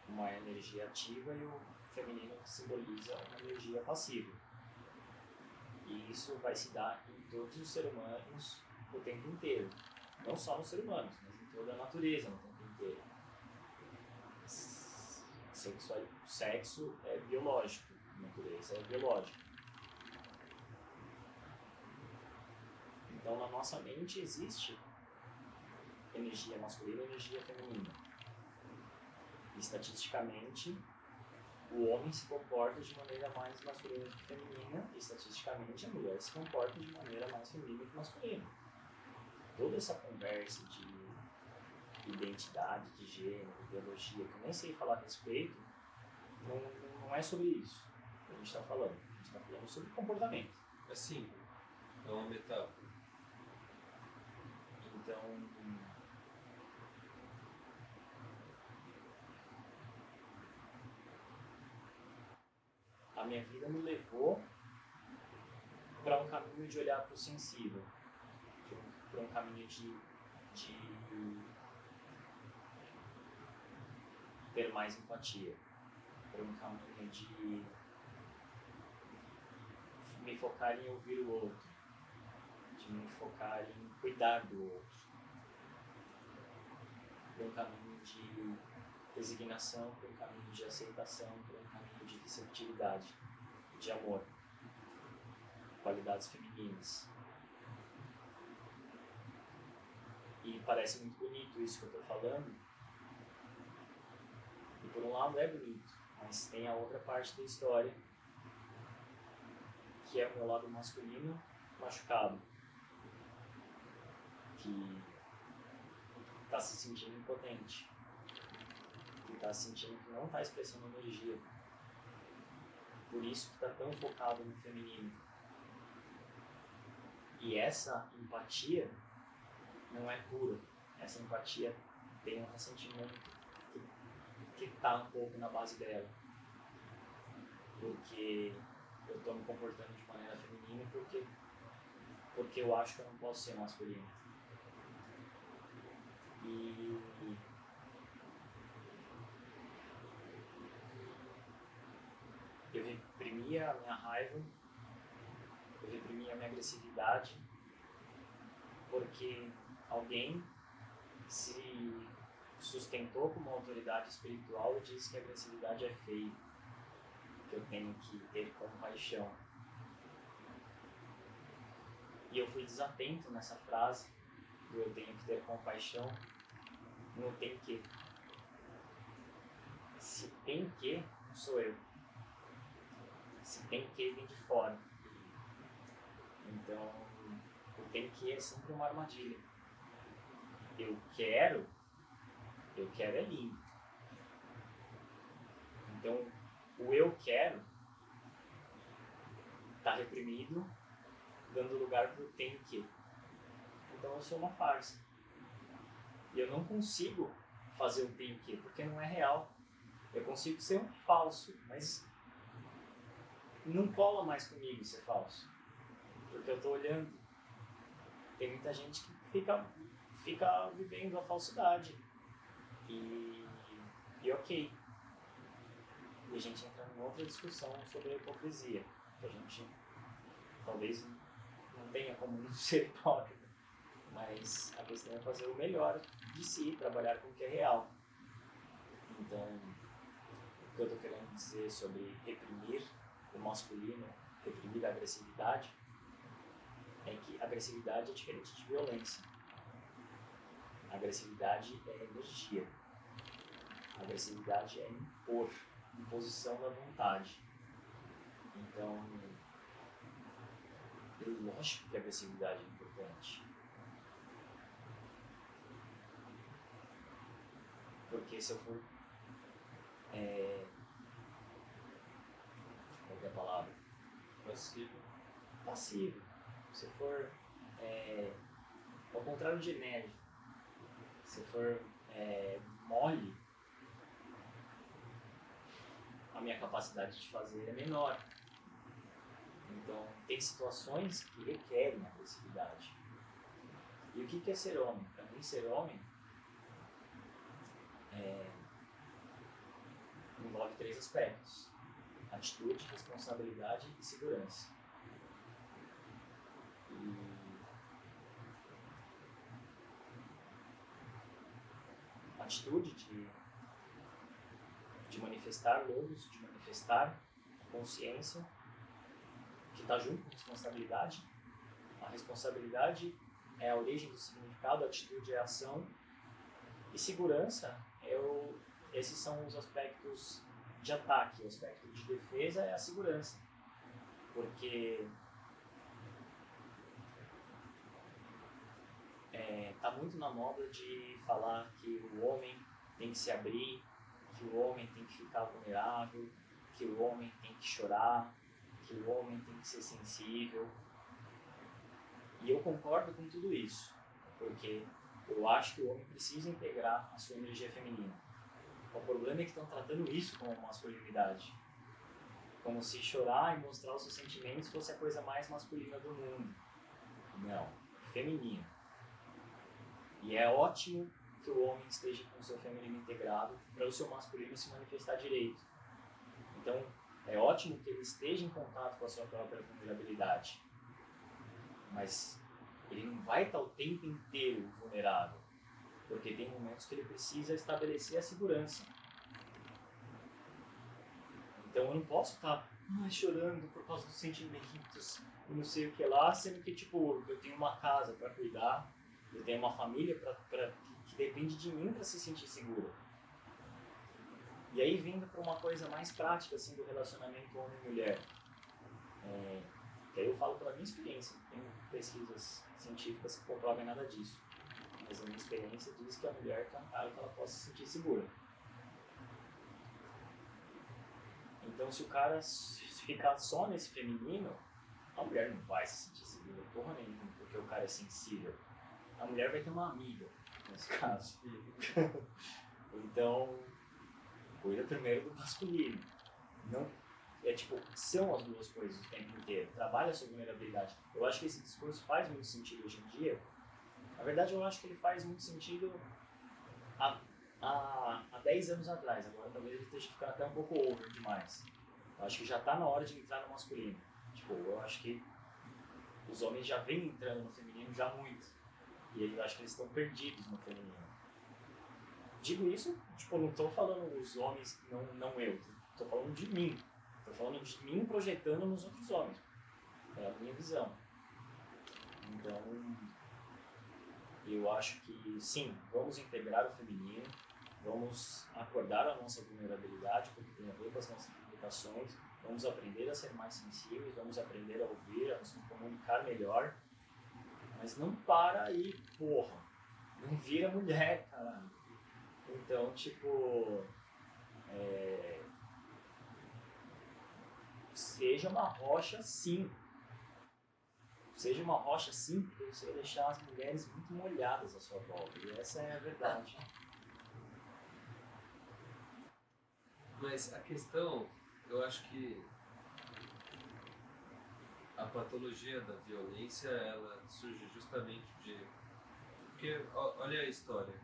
uma energia ativa e o feminino simboliza uma energia passiva. E isso vai se dar em todos os seres humanos o tempo inteiro. Não só nos seres humanos, mas em toda a natureza no tempo inteiro. Sexo é biológico, a natureza é biológica. Então na nossa mente existe energia masculina e energia feminina. E, estatisticamente, o homem se comporta de maneira mais masculina que feminina, e estatisticamente a mulher se comporta de maneira mais feminina que masculina. Toda essa conversa de identidade, de gênero, biologia, que eu nem sei falar a respeito, não é sobre isso que a gente está falando. A gente está falando sobre comportamento. É simples, é uma metáfora. Então, a minha vida me levou para um caminho de olhar para o sensível, para um caminho de ter mais empatia, para um caminho de me focar em ouvir o outro, de me focar em cuidar do outro, para um caminho de resignação, para um caminho de aceitação, para um caminho de receptividade, de amor, qualidades femininas. E parece muito bonito isso que eu estou falando, e por um lado é bonito, mas tem a outra parte da história, que é o meu lado masculino machucado, que está se sentindo impotente, que está sentindo que não está expressando energia. Por isso que está tão focado no feminino. E essa empatia não é pura. Essa empatia tem um ressentimento que está um pouco na base dela. Porque eu estou me comportando de maneira feminina porque eu acho que eu não posso ser masculino. E reprimia a minha raiva, eu reprimia a minha agressividade, porque alguém se sustentou como autoridade espiritual e disse que a agressividade é feio, que eu tenho que ter compaixão. E eu fui desatento nessa frase do eu tenho que ter compaixão no tem que. Se tem que, não sou eu. Se tem que, vem de fora. Então, o tem que é sempre uma armadilha. Eu quero é lindo. Então, o eu quero está reprimido, dando lugar para o tem que. Então, eu sou uma farsa. E eu não consigo fazer o tem que, porque não é real. Eu consigo ser um falso, mas não cola mais comigo ser falso. Porque eu estou olhando. Tem muita gente que fica vivendo a falsidade. E ok. E a gente entra em outra discussão sobre a hipocrisia. Que a gente talvez não tenha como não ser hipócrita. Mas a questão é fazer o melhor de si, trabalhar com o que é real. Então, o que eu estou querendo dizer sobre reprimir o masculino, reprimir a agressividade, é que a agressividade é diferente de violência. A agressividade é energia. A agressividade é impor, imposição da vontade. Então, é lógico que a agressividade é importante. Porque se eu for... qual é a palavra? Passivo. Se eu for... ao contrário de enérgico. Se eu for mole, a minha capacidade de fazer é menor. Então, tem situações que requerem agressividade. E o que é ser homem? Para mim, ser homem envolve 3 aspectos: atitude, responsabilidade e segurança. E atitude de manifestar logos, de manifestar consciência, que está junto com responsabilidade. A responsabilidade é a origem do significado, a atitude é a ação. E segurança, esses são os aspectos de ataque. O aspecto de defesa é a segurança. Porque está muito na moda de falar que o homem tem que se abrir, que o homem tem que ficar vulnerável, que o homem tem que chorar, que o homem tem que ser sensível. E eu concordo com tudo isso, porque eu acho que o homem precisa integrar a sua energia feminina. O problema é que estão tratando isso como masculinidade. Como se chorar e mostrar os seus sentimentos fosse a coisa mais masculina do mundo. Não, feminino. E é ótimo que o homem esteja com o seu feminino integrado para o seu masculino se manifestar direito. Então, é ótimo que ele esteja em contato com a sua própria vulnerabilidade. Mas ele não vai estar o tempo inteiro vulnerável, porque tem momentos que ele precisa estabelecer a segurança. Então eu não posso estar chorando por causa dos sentimentos e não sei o que lá, sendo que eu tenho uma casa para cuidar, eu tenho uma família que depende de mim para se sentir segura. E aí vindo para uma coisa mais prática assim, do relacionamento homem-mulher. Que aí eu falo pela minha experiência, não tenho pesquisas científicas que comprovem nada disso. Mas a minha experiência diz que a mulher tem um cara que ela possa se sentir segura. Então se o cara ficar só nesse feminino, a mulher não vai se sentir segura porra nenhuma, porque o cara é sensível. A mulher vai ter uma amiga, nesse caso. Então, cuida primeiro do masculino. Não, são as duas coisas o tempo inteiro. Trabalha a sua vulnerabilidade. Eu acho que esse discurso faz muito sentido hoje em dia. Na verdade, eu acho que ele faz muito sentido há 10 anos atrás. Agora talvez ele esteja ficando até um pouco over demais. Eu acho que já está na hora de entrar no masculino. Tipo, eu acho que os homens já vêm entrando no feminino já muito. E eu acho que eles estão perdidos no feminino. Digo isso, tipo, não estou falando os homens, não eu. Estou falando de mim. Estou falando de mim projetando nos outros homens. É a minha visão. Então, eu acho que sim, vamos integrar o feminino, vamos acordar a nossa vulnerabilidade, porque tem a ver com as nossas limitações, vamos aprender a ser mais sensíveis, vamos aprender a ouvir, a nos comunicar melhor, mas não para aí, porra, não vira mulher, caralho. Então, tipo, seja uma rocha sim. Seja uma rocha sim, porque você vai deixar as mulheres muito molhadas à sua volta. E essa é a verdade. Mas a questão, eu acho que a patologia da violência, ela surge justamente de... Porque olha a história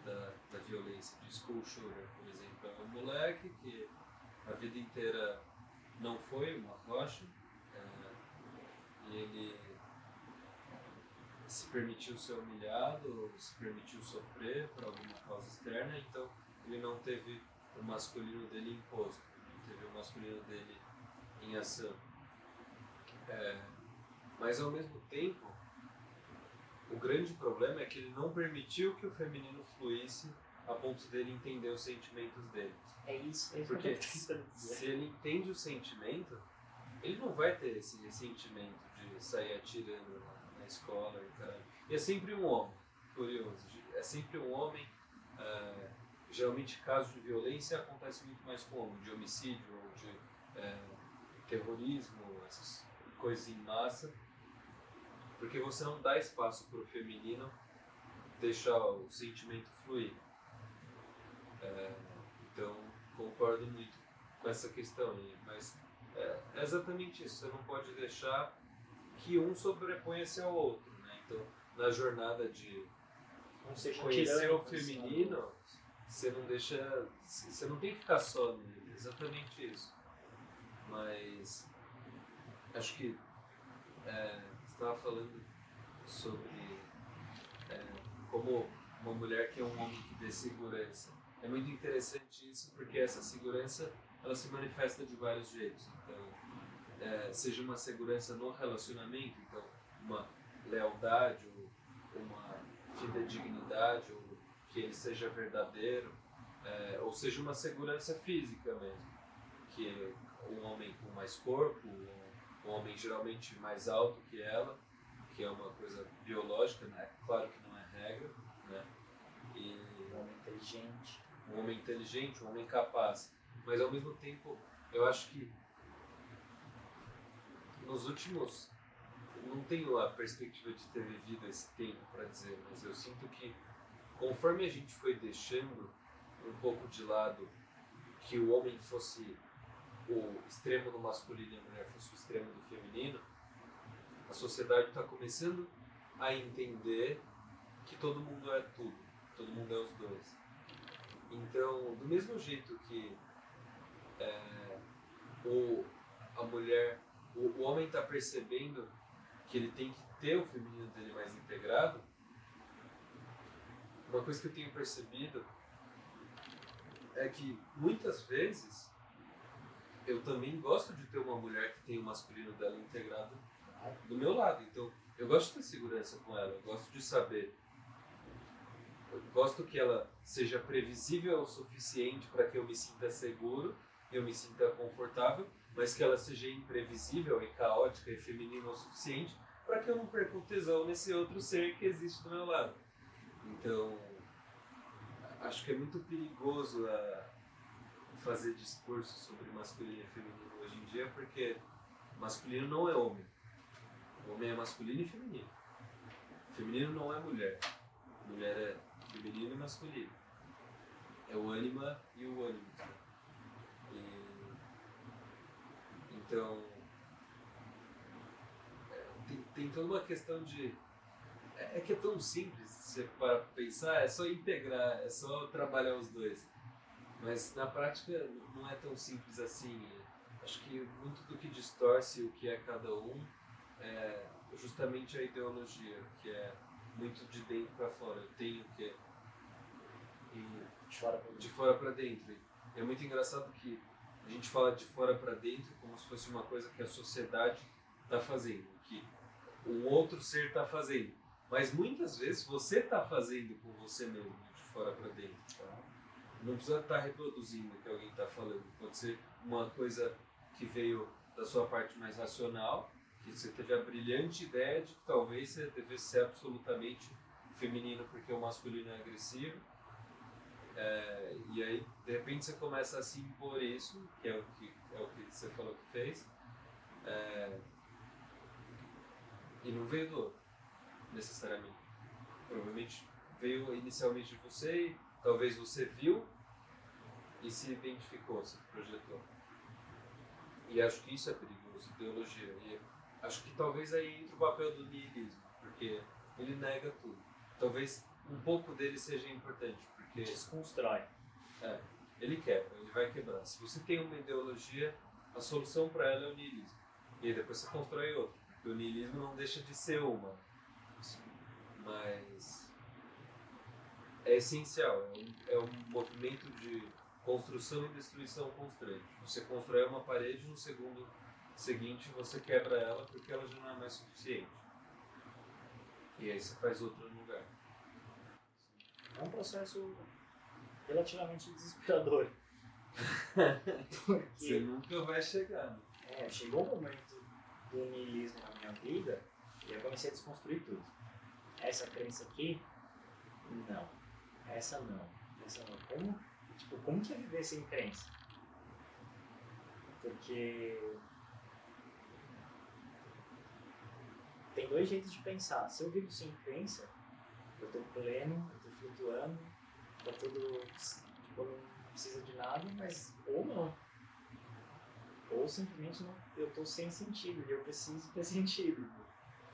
da violência, de school shooter, por exemplo. É um moleque que a vida inteira não foi uma rocha, e ele se permitiu ser humilhado, se permitiu sofrer por alguma causa externa, então ele não teve o masculino dele imposto, não teve o masculino dele em ação. Mas ao mesmo tempo, o grande problema é que ele não permitiu que o feminino fluísse a ponto dele entender os sentimentos dele. É isso Porque que eu tô tentando dizer. se ele entende o sentimento, ele não vai ter esse ressentimento de sair atirando na escola e caralho. E é sempre um homem, curioso, é sempre um homem. Geralmente casos de violência acontecem muito mais com homem, de homicídio ou de terrorismo, essas coisas em massa, porque você não dá espaço para o feminino deixar o sentimento fluir. Então concordo muito com essa questão aí, mas é exatamente isso, você não pode deixar que um sobreponha-se ao outro, né? Então, na jornada de conhecer o feminino, você não tem que ficar só nele, exatamente isso. Mas acho que você estava falando sobre como uma mulher que é um homem que dê segurança. É muito interessante isso, porque essa segurança ela se manifesta de vários jeitos. Então, seja uma segurança no relacionamento, então uma lealdade, ou uma fidedignidade, ou que ele seja verdadeiro, ou seja uma segurança física mesmo, que um homem com mais corpo, um homem geralmente mais alto que ela, que é uma coisa biológica, né? Claro que não é regra, né? E um homem inteligente, um homem capaz, mas ao mesmo tempo eu acho que nos últimos, não tenho a perspectiva de ter vivido esse tempo para dizer, mas eu sinto que conforme a gente foi deixando um pouco de lado que o homem fosse o extremo do masculino e a mulher fosse o extremo do feminino, a sociedade está começando a entender que todo mundo é tudo, todo mundo é os dois. Então, do mesmo jeito que a mulher, o homem está percebendo que ele tem que ter o feminino dele mais integrado, uma coisa que eu tenho percebido é que muitas vezes eu também gosto de ter uma mulher que tem o masculino dela integrado do meu lado. Então, eu gosto de ter segurança com ela, eu gosto de saber. Eu gosto que ela seja previsível o suficiente para que eu me sinta seguro, eu me sinta confortável, mas que ela seja imprevisível e caótica e feminina o suficiente para que eu não perca o tesão nesse outro ser que existe do meu lado. Então, acho que é muito perigoso fazer discurso sobre masculino e feminino hoje em dia, porque masculino não é homem. O homem é masculino e feminino. Feminino não é mulher. Mulher é feminino e masculino. É o ânima e o ânimos. Né? Então, tem toda uma questão de... que é tão simples, se você para pensar, é só integrar, é só trabalhar os dois. Mas na prática não é tão simples assim. Acho que muito do que distorce o que é cada um é justamente a ideologia, que é muito de dentro para fora. Eu tenho que e de fora para dentro. E é muito engraçado que a gente fala de fora para dentro como se fosse uma coisa que a sociedade está fazendo, que um outro ser está fazendo. Mas muitas vezes você está fazendo com você mesmo, de fora para dentro. Tá? Não precisa estar reproduzindo o que alguém está falando. Pode ser uma coisa que veio da sua parte mais racional, que você teve a brilhante ideia de que talvez você devesse ser absolutamente feminino porque o masculino é agressivo. E aí, de repente, você começa a se impor isso, que é o que você falou que fez, e não veio do outro, necessariamente. Provavelmente veio inicialmente de você e talvez você viu e se identificou, se projetou. E acho que isso é perigoso, ideologia. E acho que talvez aí entre o papel do niilismo, porque ele nega tudo. Talvez um pouco dele seja importante, porque Desconstrói. ele quebra, ele vai quebrar. Se você tem uma ideologia, a solução para ela é o niilismo. E aí depois você constrói outra, porque o niilismo não deixa de ser uma. Mas é essencial, é um movimento de construção e destruição constante. Você constrói uma parede, no segundo seguinte você quebra ela porque ela já não é mais suficiente. E aí você faz outra no lugar. É um processo relativamente desesperador. Você nunca vai chegar, né? Chegou o momento do niilismo na minha vida e eu comecei a desconstruir tudo. Essa crença aqui, não. Essa não. Essa não. Como que é viver sem crença? Porque tem dois jeitos de pensar. Se eu vivo sem crença, eu tô pleno, eu tô flutuando, tá tudo, tipo, não precisa de nada, mas ou não. Ou simplesmente não, eu tô sem sentido e eu preciso ter sentido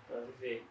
para viver.